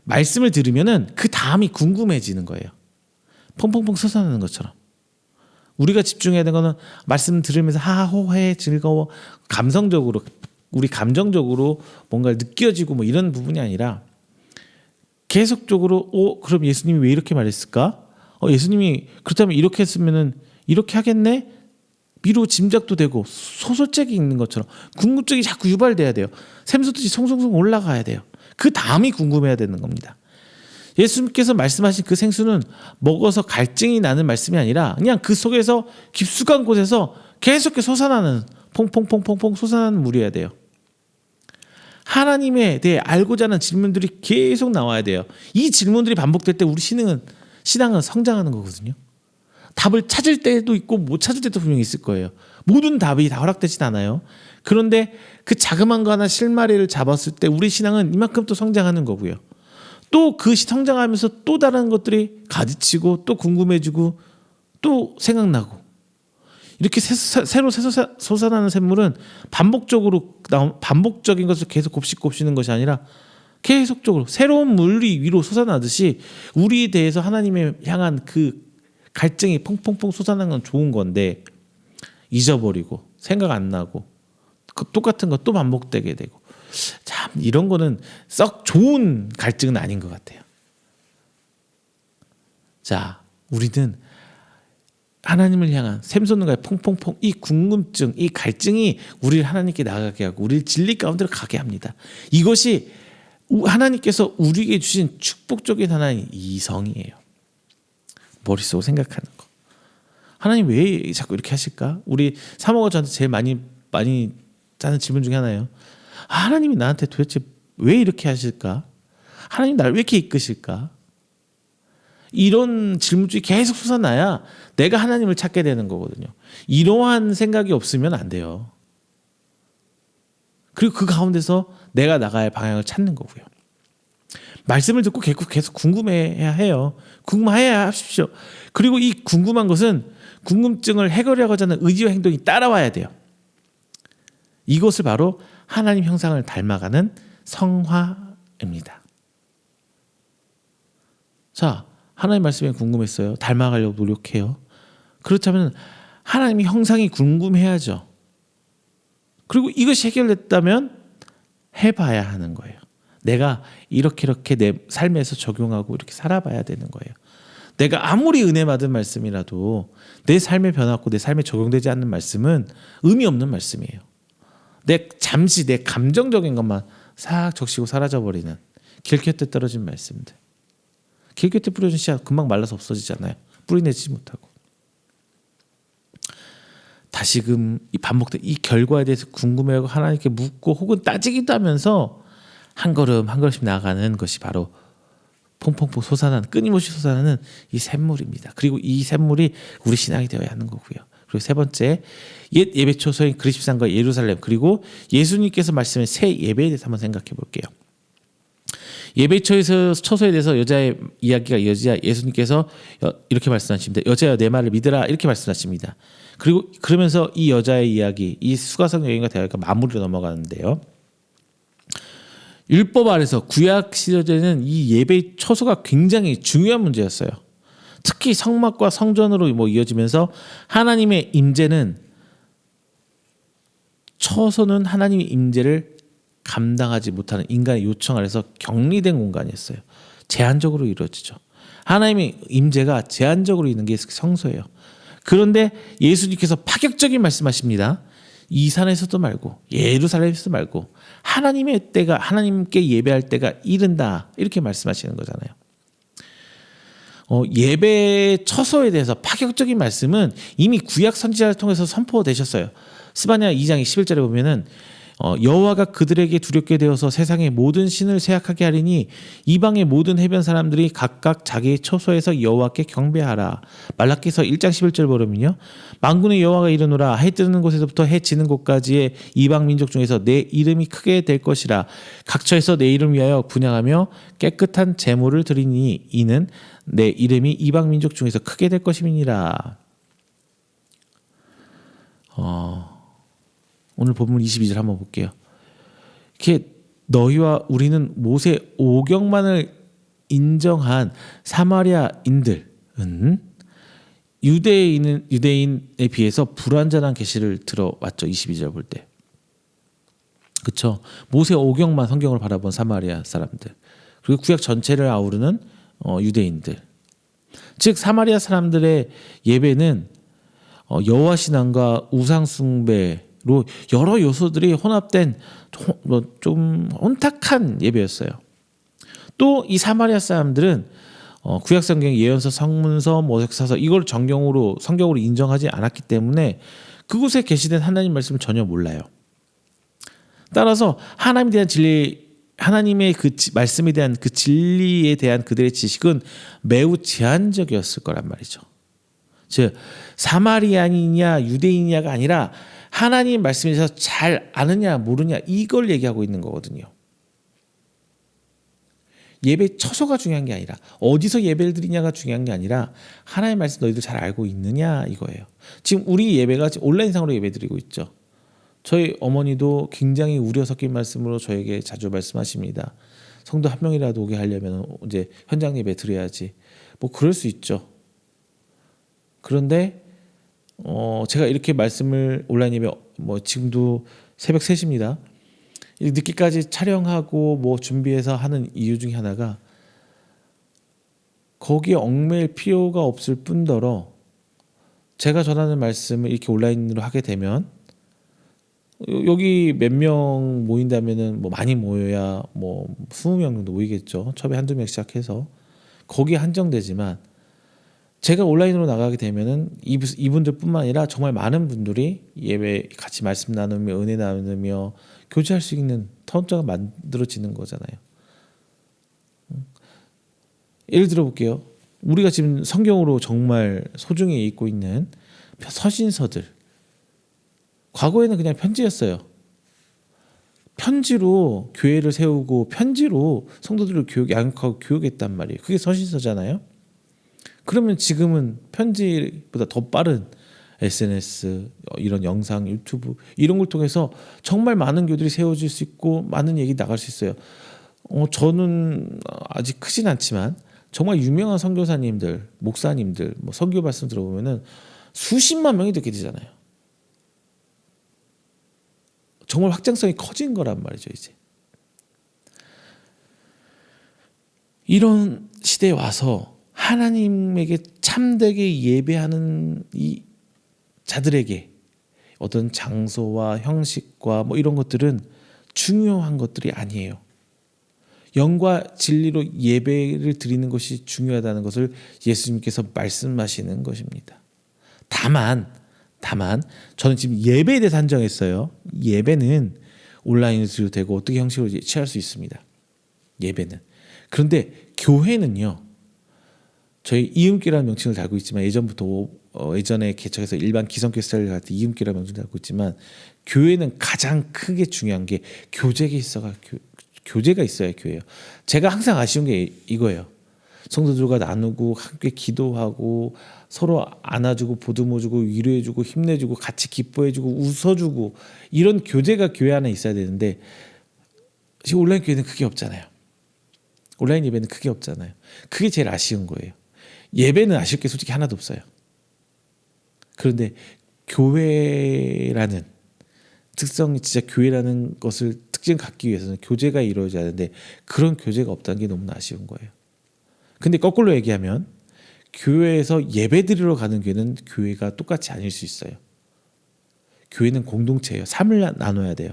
말씀을 들으면은 그 다음이 궁금해지는 거예요. 펑펑펑 솟아나는 것처럼. 우리가 집중해야 되는 거는 말씀 들으면서 하하호해 즐거워 감성적으로 우리 감정적으로 뭔가 느껴지고 뭐 이런 부분이 아니라 계속적으로 그럼 예수님이 왜 이렇게 말했을까? 예수님이 그렇다면 이렇게 했으면은 이렇게 하겠네? 미루 짐작도 되고 소설책이 있는 것처럼 궁금증이 자꾸 유발돼야 돼요. 샘솟듯이 송송송 올라가야 돼요. 그 다음이 궁금해야 되는 겁니다. 예수님께서 말씀하신 그 생수는 먹어서 갈증이 나는 말씀이 아니라 그냥 그 속에서 깊숙한 곳에서 계속 솟아나는 퐁퐁퐁퐁퐁 솟아나는 물이어야 돼요. 하나님에 대해 알고자 하는 질문들이 계속 나와야 돼요. 이 질문들이 반복될 때 우리 신앙은 성장하는 거거든요. 답을 찾을 때도 있고 못 찾을 때도 분명히 있을 거예요. 모든 답이 다 허락되진 않아요. 그런데 그 자그만 거 하나 실마리를 잡았을 때 우리 신앙은 이만큼 또 성장하는 거고요. 또 그 성장하면서 또 다른 것들이 가지치고 또 궁금해지고 또 생각나고 이렇게 새로 솟아나는 샘물은 반복적인 것을 계속 곱씹는 것이 아니라 계속적으로 새로운 물이 위로 솟아나듯이 우리에 대해서 하나님에 향한 그 갈증이 펑펑펑 솟아나는 건 좋은 건데 잊어버리고 생각 안 나고 똑같은 거 또 반복되게 되고 참 이런 거는 썩 좋은 갈증은 아닌 것 같아요. 자, 우리는 하나님을 향한 샘솟는가에 퐁퐁퐁 이 궁금증, 이 갈증이 우리를 하나님께 나가게 하고 우리를 진리 가운데로 가게 합니다. 이것이 하나님께서 우리에게 주신 축복적인 하나님 이성이에요. 머릿속으로 생각하는 거. 하나님 왜 자꾸 이렇게 하실까? 우리 사모가 저한테 제일 많이 짜는 질문 중에 하나예요. 하나님이 나한테 도대체 왜 이렇게 하실까? 하나님 나를 왜 이렇게 이끄실까? 이런 질문들이 계속 솟아나야 내가 하나님을 찾게 되는 거거든요. 이러한 생각이 없으면 안 돼요. 그리고 그 가운데서 내가 나가야 할 방향을 찾는 거고요. 말씀을 듣고 계속 궁금해야 해요. 궁금해야 하십시오. 그리고 이 궁금한 것은 궁금증을 해결하고자 하는 의지와 행동이 따라와야 돼요. 이것을 바로 하나님 형상을 닮아가는 성화입니다. 자, 하나님 말씀에 궁금했어요. 닮아가려고 노력해요. 그렇다면 하나님의 형상이 궁금해야죠. 그리고 이것이 해결됐다면 해봐야 하는 거예요. 내가 이렇게 내 삶에서 적용하고 이렇게 살아봐야 되는 거예요. 내가 아무리 은혜 받은 말씀이라도 내 삶에 변화없고 내 삶에 적용되지 않는 말씀은 의미 없는 말씀이에요. 잠시 내 감정적인 것만 싹 적시고 사라져버리는 길곁에 떨어진 말씀들. 길곁에 뿌려진 씨앗 금방 말라서 없어지잖아요. 뿌리내지 못하고. 다시금 이 반복된 이 결과에 대해서 궁금해하고 하나님께 묻고 혹은 따지기도 하면서 한 걸음 한 걸음씩 나아가는 것이 바로 퐁퐁퐁 솟아나는 끊임없이 솟아나는 이 샘물입니다. 그리고 이 샘물이 우리 신앙이 되어야 하는 거고요. 그리고 세 번째, 옛 예배 초소인 그리스도산과 예루살렘 그리고 예수님께서 말씀한 새 예배에 대해서 한번 생각해 볼게요. 예배 초소에 대해서 여자의 이야기가 이어지자 예수님께서 이렇게 말씀하십니다. 여자여 내 말을 믿으라 이렇게 말씀하십니다. 그리고 그러면서 이 여자의 이야기, 이 수가성 여인과 대화가 마무리로 넘어가는데요. 율법 아래서 구약 시대에는 이 예배 초소가 굉장히 중요한 문제였어요. 특히 성막과 성전으로 뭐 이어지면서 하나님의 임재는 처소는 하나님의 임재를 감당하지 못하는 인간의 요청 아래서 격리된 공간이었어요. 제한적으로 이루어지죠. 하나님의 임재가 제한적으로 있는 게 성소예요. 그런데 예수님께서 파격적인 말씀하십니다. 이 산에서도 말고 예루살렘에서도 말고 하나님의 때가 하나님께 예배할 때가 이른다 이렇게 말씀하시는 거잖아요. 예배 처소에 대해서 파격적인 말씀은 이미 구약 선지자를 통해서 선포되셨어요. 스바냐 2장 21절에 보면은 여호와가 그들에게 두렵게 되어서 세상의 모든 신을 세약하게 하리니 이방의 모든 해변 사람들이 각각 자기의 처소에서 여호와께 경배하라. 말라기서 1장 11절 보면요. 만군의 여호와가 이르노라. 해 뜨는 곳에서부터 해 지는 곳까지의 이방 민족 중에서 내 이름이 크게 될 것이라. 각처에서 내 이름 위하여 분향하며 깨끗한 제물을 드리니 이는 내 이름이 이방 민족 중에서 크게 될 것임이니라. 오늘 본문 22절 한번 볼게요. 이렇게 너희와 우리는 모세 오경만을 인정한 사마리아인들은 유대인에 비해서 불완전한 계시를 들어왔죠. 22절 볼 때. 그렇죠. 모세 오경만 성경을 바라본 사마리아 사람들. 그리고 구약 전체를 아우르는 유대인들. 즉 사마리아 사람들의 예배는 여호와 신앙과 우상 숭배로 여러 요소들이 혼합된 좀 혼탁한 예배였어요. 또 이 사마리아 사람들은 구약 성경 예언서, 성문서, 모색사서 이걸 성경으로 인정하지 않았기 때문에 그곳에 계시된 하나님 말씀을 전혀 몰라요. 따라서 하나님에 대한 진리, 하나님의 그 말씀에 대한 그 진리에 대한 그들의 지식은 매우 제한적이었을 거란 말이죠. 즉 사마리아인이냐 유대인이냐가 아니라 하나님 말씀에 대해서 잘 아느냐 모르냐 이걸 얘기하고 있는 거거든요. 예배 처소가 중요한 게 아니라 어디서 예배를 드리냐가 중요한 게 아니라 하나님의 말씀 너희들 잘 알고 있느냐 이거예요. 지금 우리 예배가 온라인상으로 예배 드리고 있죠. 저희 어머니도 굉장히 우려 섞인 말씀으로 저에게 자주 말씀하십니다. 성도 한 명이라도 오게 하려면 이제 현장 예배 드려야지. 뭐 그럴 수 있죠. 그런데 제가 이렇게 말씀을 온라인 예배 지금도 새벽 3시입니다. 늦게까지 촬영하고 뭐 준비해서 하는 이유 중에 하나가 거기에 얽매일 필요가 없을 뿐더러 제가 전하는 말씀을 이렇게 온라인으로 하게 되면 여기 몇 명 모인다면은 뭐 많이 모여야 뭐 20명 정도 모이겠죠. 처음에 한두 명 시작해서 거기에 한정되지만 제가 온라인으로 나가게 되면은 이분들뿐만 아니라 정말 많은 분들이 예배 같이 말씀 나누며 은혜 나누며 교제할 수 있는 터전가 만들어지는 거잖아요. 예를 들어 볼게요. 우리가 지금 성경으로 정말 소중히 읽고 있는 서신서들. 과거에는 그냥 편지였어요. 편지로 교회를 세우고 편지로 성도들을 양육하고 교육했단 말이에요. 그게 서신서잖아요. 그러면 지금은 편지보다 더 빠른 SNS, 이런 영상, 유튜브 이런 걸 통해서 정말 많은 교들이 세워질 수 있고 많은 얘기 나갈 수 있어요. 저는 아직 크진 않지만 정말 유명한 선교사님들, 목사님들, 뭐 선교 말씀 들어보면은 수십만 명이 듣게 되잖아요. 정말 확장성이 커진 거란 말이죠, 이제. 이런 시대에 와서 하나님에게 참되게 예배하는 이 자들에게 어떤 장소와 형식과 뭐 이런 것들은 중요한 것들이 아니에요. 영과 진리로 예배를 드리는 것이 중요하다는 것을 예수님께서 말씀하시는 것입니다. 다만 저는 지금 예배에 대해서 한정했어요. 예배는 온라인으로 드려도 되고 어떻게 형식으로 취할 수 있습니다. 예배는. 그런데 교회는요. 저희 이음교라는 명칭을 달고 있지만 예전에 개척해서 일반 기성교 스타일을 갈 때 이음교라는 명칭을 달고 있지만 교회는 가장 크게 중요한 게 교제가 있어야 교회예요. 제가 항상 아쉬운 게 이거예요. 성도들과 나누고 함께 기도하고 서로 안아주고 보듬어주고 위로해주고 힘내주고 같이 기뻐해주고 웃어주고 이런 교제가 교회 안에 있어야 되는데 지금 온라인 교회는 그게 없잖아요. 온라인 예배는 그게 없잖아요. 그게 제일 아쉬운 거예요. 예배는 아실 게 솔직히 하나도 없어요. 그런데 교회라는 특성이 진짜 교회라는 것을 특징 갖기 위해서는 교제가 이루어져야 하는데 그런 교제가 없다는 게 너무나 아쉬운 거예요. 근데 거꾸로 얘기하면 교회에서 예배드리러 가는 교회는 교회가 똑같이 아닐 수 있어요. 교회는 공동체예요. 삶을 나눠야 돼요.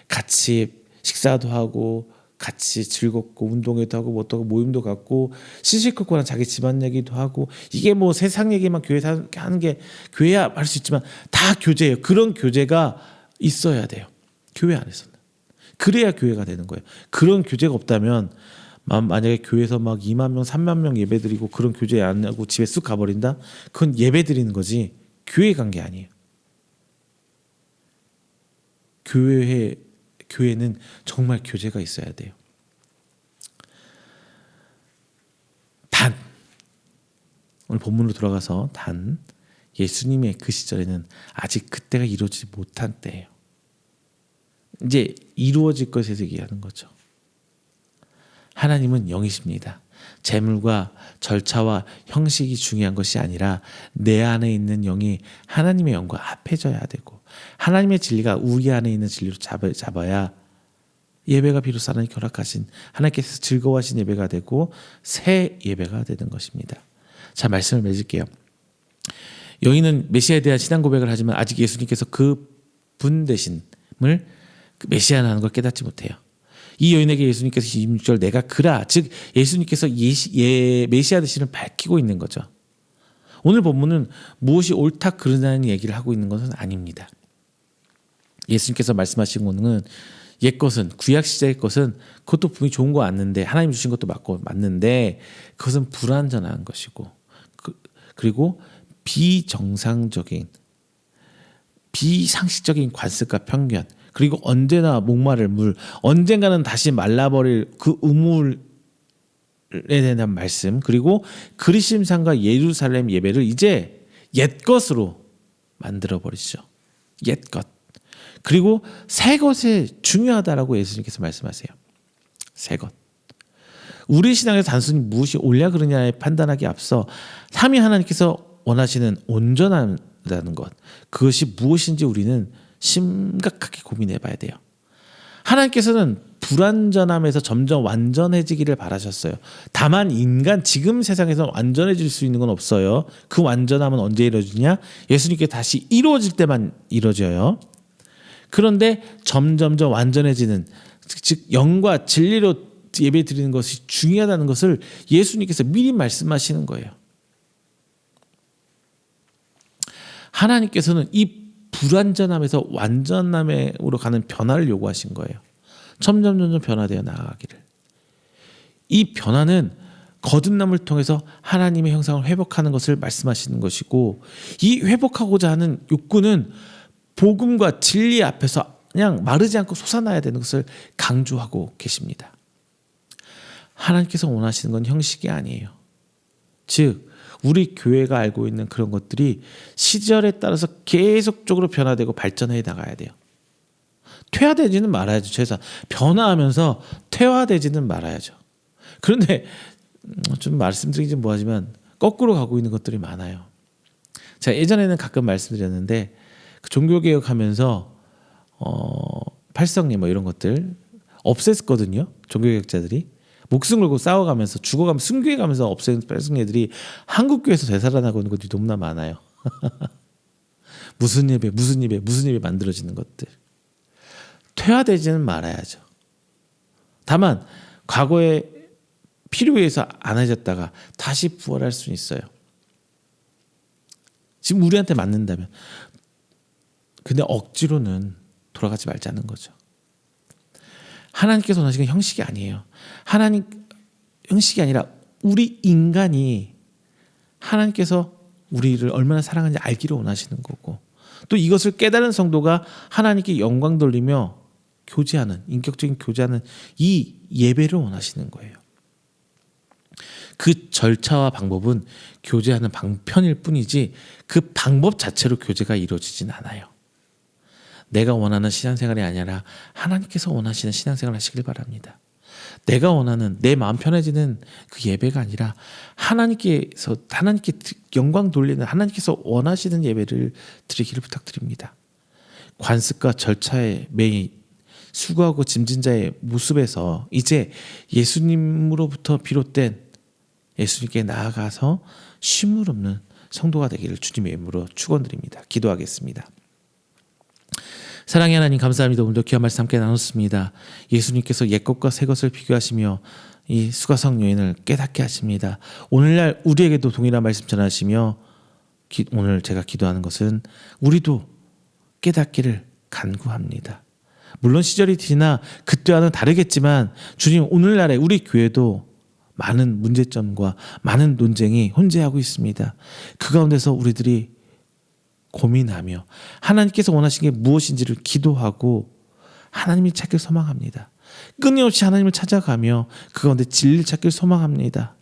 같이 식사도 하고 같이 즐겁고 운동회도 하고 뭐 또 모임도 갖고 시시콜콜한 자기 집안 얘기도 하고 이게 뭐 세상 얘기만 교회에서 하는 게 교회야 할 수 있지만 다 교제예요. 그런 교제가 있어야 돼요. 교회 안에서는. 그래야 교회가 되는 거예요. 그런 교제가 없다면 만약에 교회에서 막 2만 명, 3만 명 예배드리고 그런 교제 안 하고 집에 쑥 가버린다? 그건 예배드리는 거지 교회 간 게 아니에요. 교회는 정말 교제가 있어야 돼요. 단 오늘 본문으로 돌아가서 단 예수님의 그 시절에는 아직 그때가 이루어지지 못한 때예요. 이제 이루어질 것에서 얘기하는 거죠. 하나님은 영이십니다. 재물과 절차와 형식이 중요한 것이 아니라 내 안에 있는 영이 하나님의 영과 합해져야 되고 하나님의 진리가 우리 안에 있는 진리로 잡아야 예배가 비로소 하나님 결합하신 하나님께서 즐거워하신 예배가 되고 새 예배가 되는 것입니다. 자, 말씀을 맺을게요. 여인은 메시아에 대한 신앙 고백을 하지만 아직 예수님께서 그 분 되심을 메시아라는 걸 깨닫지 못해요. 이 여인에게 예수님께서 26절 내가 그라 즉 예수님께서 메시아 되심을 밝히고 있는 거죠. 오늘 본문은 무엇이 옳다 그르다는 얘기를 하고 있는 것은 아닙니다. 예수님께서 말씀하신 것은 옛것은 구약 시대의 것은 그것도 분명히 좋은 거 맞는데 하나님 주신 것도 맞는데 그것은 불완전한 것이고 그리고 비정상적인 비상식적인 관습과 편견 그리고 언제나 목마를 물 언젠가는 다시 말라버릴 그 우물에 대한 말씀 그리고 그리심산과 예루살렘 예배를 이제 옛것으로 만들어버리죠. 옛것 그리고 새 것이 중요하다라고 예수님께서 말씀하세요. 새 것. 우리 신앙에서 단순히 무엇이 옳냐 그르냐에 판단하기 앞서 삼위 하나님께서 원하시는 온전하다는 것 그것이 무엇인지 우리는 심각하게 고민해 봐야 돼요. 하나님께서는 불완전함에서 점점 완전해지기를 바라셨어요. 다만 인간 지금 세상에서 완전해질 수 있는 건 없어요. 그 완전함은 언제 이루어지냐? 예수님께 다시 이루어질 때만 이루어져요. 그런데 점점점 완전해지는 즉 영과 진리로 예배 드리는 것이 중요하다는 것을 예수님께서 미리 말씀하시는 거예요. 하나님께서는 이 불완전함에서 완전함으로 가는 변화를 요구하신 거예요. 점점 변화되어 나아가기를. 이 변화는 거듭남을 통해서 하나님의 형상을 회복하는 것을 말씀하시는 것이고 이 회복하고자 하는 욕구는 복음과 진리 앞에서 그냥 마르지 않고 솟아나야 되는 것을 강조하고 계십니다. 하나님께서 원하시는 건 형식이 아니에요. 즉 우리 교회가 알고 있는 그런 것들이 시절에 따라서 계속적으로 변화되고 발전해 나가야 돼요. 퇴화되지는 말아야죠. 최소한 변화하면서 퇴화되지는 말아야죠. 그런데 좀 말씀드리기 좀 뭐하지만 거꾸로 가고 있는 것들이 많아요. 제가 예전에는 가끔 말씀드렸는데 종교개혁하면서 팔성리 뭐 이런 것들 없앴거든요. 종교개혁자들이 목숨 걸고 싸워가면서 죽어가면서 순교해가면서 없앤 팔성리들이 한국교회에서 되살아나고 있는 것들이 너무나 많아요. 무슨 예배 만들어지는 것들. 퇴화되지는 말아야죠. 다만 과거에 필요해서 안 해졌다가 다시 부활할 수는 있어요. 지금 우리한테 맞는다면. 근데 억지로는 돌아가지 말자는 거죠. 하나님께서 원하시는 형식이 아니에요. 하나님 형식이 아니라 우리 인간이 하나님께서 우리를 얼마나 사랑하는지 알기를 원하시는 거고 또 이것을 깨달은 성도가 하나님께 영광 돌리며 교제하는 인격적인 교제하는 이 예배를 원하시는 거예요. 그 절차와 방법은 교제하는 방편일 뿐이지 그 방법 자체로 교제가 이루어지진 않아요. 내가 원하는 신앙생활이 아니라 하나님께서 원하시는 신앙생활을 하시길 바랍니다. 내가 원하는 내 마음 편해지는 그 예배가 아니라 하나님께 영광 돌리는 하나님께서 원하시는 예배를 드리기를 부탁드립니다. 관습과 절차에 매인 수고하고 짐진 자의 모습에서 이제 예수님으로부터 비롯된 예수님께 나아가서 쉼물 없는 성도가 되기를 주님의 이름으로 축원드립니다. 기도하겠습니다. 사랑의 하나님 감사합니다. 오늘도 귀한 말씀 함께 나눴습니다. 예수님께서 옛것과 새것을 비교하시며 이 수가성 여인을 깨닫게 하십니다. 오늘날 우리에게도 동일한 말씀 전하시며 오늘 제가 기도하는 것은 우리도 깨닫기를 간구합니다. 물론 시절이 지나 그때와는 다르겠지만 주님, 오늘날에 우리 교회도 많은 문제점과 많은 논쟁이 혼재하고 있습니다. 그 가운데서 우리들이 고민하며 하나님께서 원하시는 게 무엇인지를 기도하고 하나님을 찾길 소망합니다. 끊임없이 하나님을 찾아가며 그 가운데 진리를 찾길 소망합니다.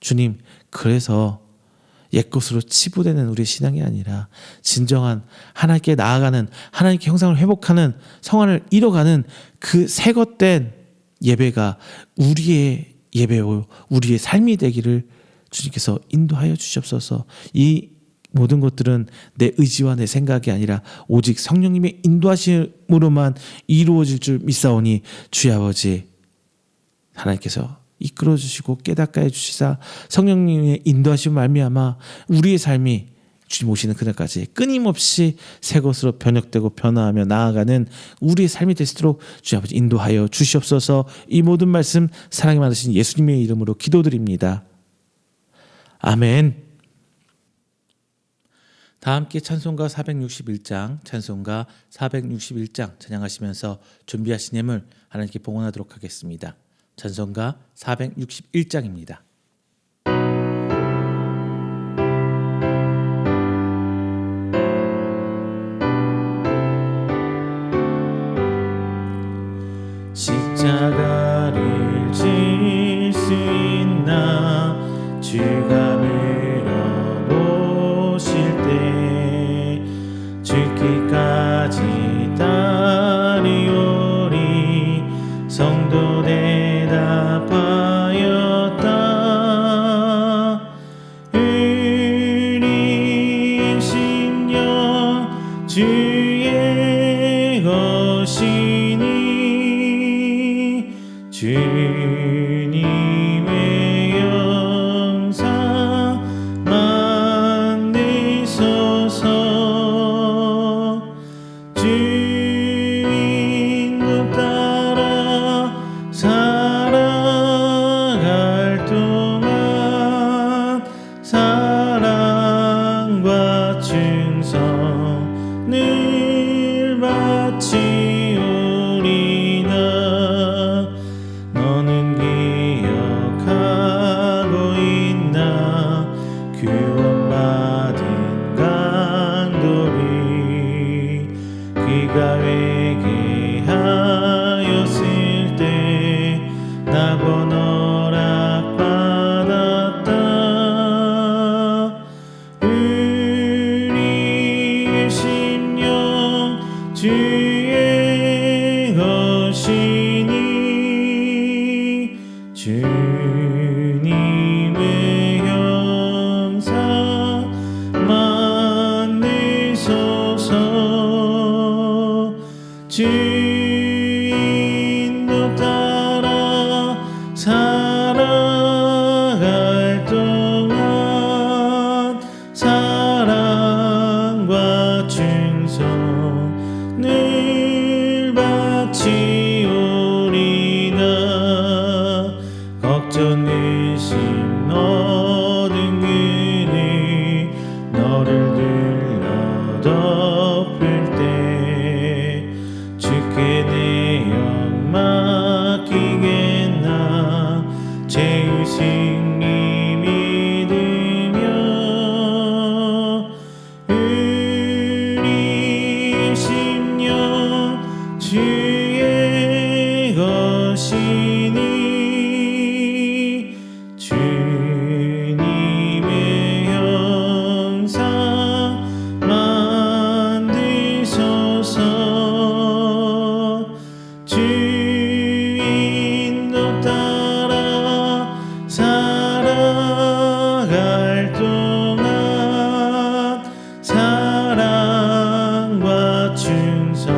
주님, 그래서 옛것으로 치부되는 우리의 신앙이 아니라 진정한 하나님께 나아가는, 하나님께 형상을 회복하는, 성화를 이뤄가는 그 새것된 예배가 우리의 예배요 우리의 삶이 되기를 주님께서 인도하여 주시옵소서. 이 모든 것들은 내 의지와 내 생각이 아니라 오직 성령님의 인도하심으로만 이루어질 줄 믿사오니 주의 아버지 하나님께서 이끌어 주시고 깨닫게 해주시사 성령님의 인도하심을 말미암아 우리의 삶이 주님 오시는 그날까지 끊임없이 새 것으로 변혁되고 변화하며 나아가는 우리의 삶이 될 수 있도록 주의 아버지 인도하여 주시옵소서. 이 모든 말씀 사랑이 많으신 예수님의 이름으로 기도드립니다. 아멘. 다 함께 찬송가 461장 찬양하시면서 준비하신 예물 하나님께 봉헌하도록 하겠습니다. 찬송가 461장입니다. 십자가를 질 수 있나 주가 물어보실 때 죽기까지 따르오리 성도 대답하였다. 우리 심령 주의 것이니 주님의 영상 만드소서. 주인도 따라 살아갈 동안 사랑과 충성을 바치오리다. 너는 기억하고 있나 구원받은 강도를 그가 회개하였을 때 낙원 허락받았다. 우리의 심령 주의 것이니 주님의 형상 만드소서. 주인도 따라 살아갈 동안 사랑과 충성을 바치오리다. 걱정 의심 너든 그는 너를 들러 덮을 때 주께 내 영 맡기겠나 죄의식이 믿으며. 우리의 심령 주의 것이니 주님의 형상 만드소서. 주인도 살아갈 동안 사랑과 충성을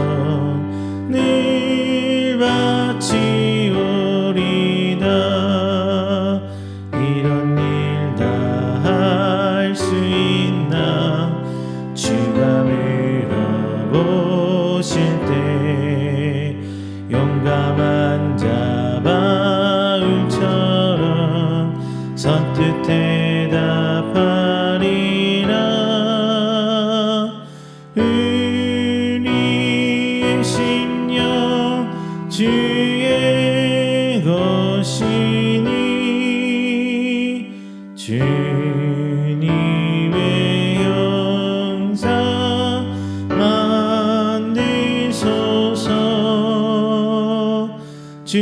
바치오리다. 이런 일 다 할 수 있나 주가 물어보실 때 용감한 자 바울처럼 선뜻 대답하리라. 우리의 심령 주의 것이니 주님의 영상 만드소서. 주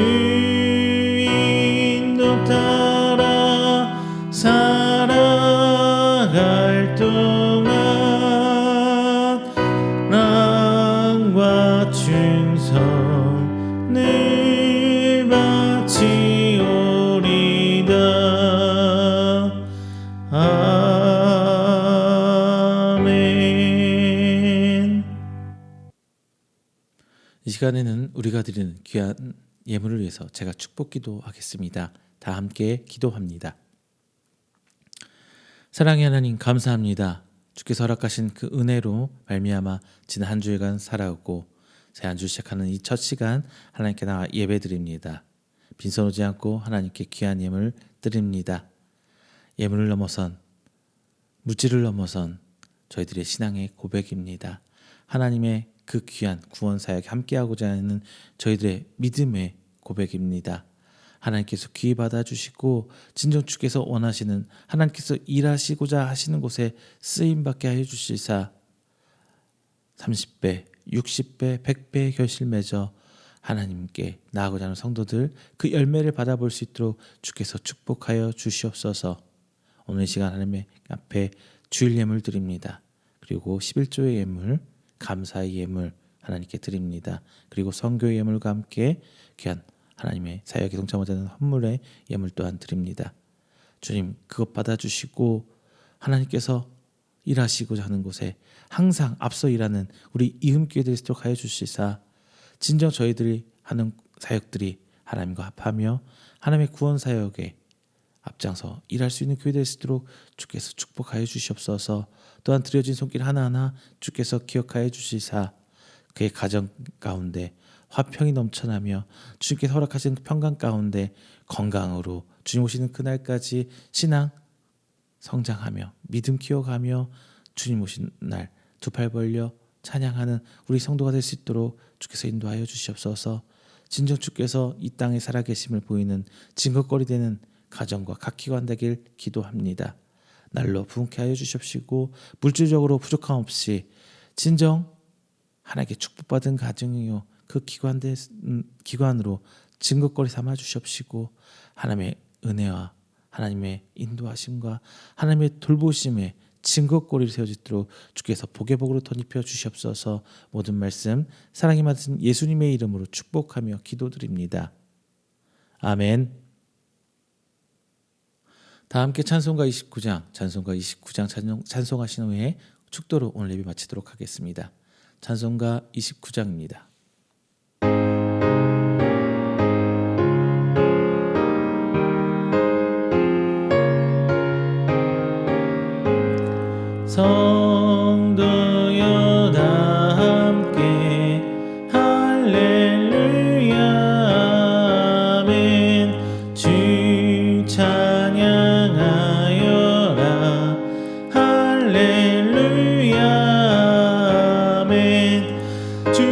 인도 따라 살아갈 동안 사랑과 충성을 바치오리다. 아멘. 이 시간에는 우리가 드리는 귀한 예물을 위해서 제가 축복 기도하겠습니다. 다 함께 기도합니다. 사랑의 하나님, 감사합니다. 주께서 허락하신 그 은혜로 말미암아 지난 한 주일간 살아오고 새 한 주 시작하는 이 첫 시간 하나님께 나와 예배드립니다. 빈손 오지 않고 하나님께 귀한 예물 드립니다. 예물을 넘어선, 물질을 넘어선 저희들의 신앙의 고백입니다. 하나님의 그 귀한 구원 사역에 함께하고자 하는 저희들의 믿음의 고백입니다. 하나님께서 귀히 받아주시고 진정 주께서 원하시는, 하나님께서 일하시고자 하시는 곳에 쓰임받게 하여 주시사 30배, 60배, 100배의 결실 맺어 하나님께 나아가고자 하는 성도들 그 열매를 받아볼 수 있도록 주께서 축복하여 주시옵소서. 오늘 이 시간 하나님의 앞에 주일 예물 드립니다. 그리고 11조의 예물, 감사의 예물 하나님께 드립니다. 그리고 선교의 예물과 함께 귀한 하나님의 사역에 동참하자 하는 헌물의 예물 또한 드립니다. 주님, 그것 받아주시고 하나님께서 일하시고자 하는 곳에 항상 앞서 일하는 우리 이음교회 될 수 있도록 하여 주시사 진정 저희들이 하는 사역들이 하나님과 합하며 하나님의 구원 사역에 앞장서 일할 수 있는 교회 될 수 있도록 주께서 축복하여 주시옵소서. 또한 드려진 손길 하나하나 주께서 기억하여 주시사 그의 가정 가운데 화평이 넘쳐나며 주님께서 허락하신 평강 가운데 건강으로 주님 오시는 그날까지 신앙 성장하며 믿음 키워가며 주님 오신 날 두 팔 벌려 찬양하는 우리 성도가 될 수 있도록 주께서 인도하여 주시옵소서. 진정 주께서 이 땅에 살아계심을 보이는 증거거리 되는 가정과 각 기관 되길 기도합니다. 날로 부흥케 하여 주시옵시고 물질적으로 부족함 없이 진정 하나님께 축복받은 가정이요 그 기관으로 증거거리 삼아 주시옵시고 하나님의 은혜와 하나님의 인도하심과 하나님의 돌보심에 증거거리를 세워지도록 주께서 복의 복으로 덧입혀 주시옵소서. 모든 말씀 사랑이 받으신 예수님의 이름으로 축복하며 기도드립니다. 아멘. 다 함께 찬송가 29장 찬송하신 후에 축도로 오늘 예배 마치도록 하겠습니다. 찬송가 29장입니다. 성도여 다 함께 할렐루야 아멘. 주 찬양하여라 할렐루야 아멘. 주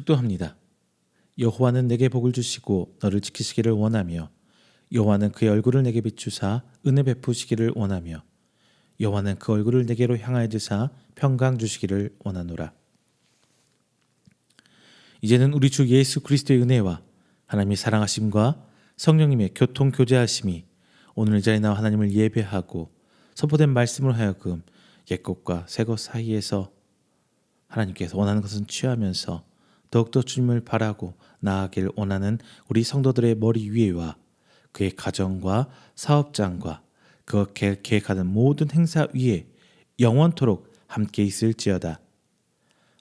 축도합니다. 여호와는 내게 복을 주시고 너를 지키시기를 원하며 여호와는 그의 얼굴을 내게 비추사 은혜 베푸시기를 원하며 여호와는 그 얼굴을 내게로 향하여 드사 평강 주시기를 원하노라. 이제는 우리 주 예수 그리스도의 은혜와 하나님의 사랑하심과 성령님의 교통 교제하심이 오늘 이 자리에 나와 하나님을 예배하고 선포된 말씀을 하여금 옛것과 새것 사이에서 하나님께서 원하는 것은 취하면서 더욱더 주님을 바라고 나아가길 원하는 우리 성도들의 머리 위에와 그의 가정과 사업장과 그가 계획하는 모든 행사 위에 영원토록 함께 있을지어다.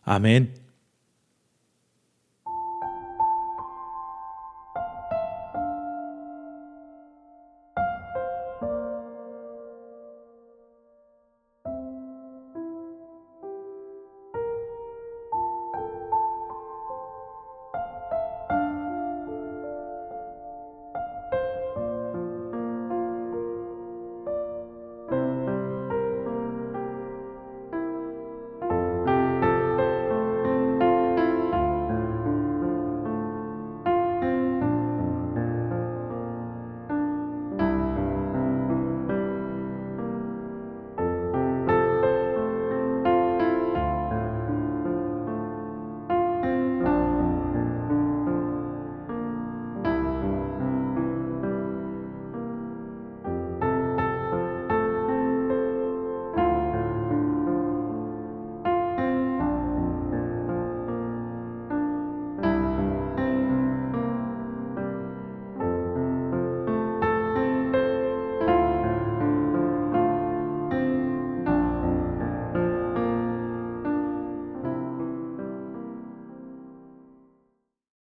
아멘.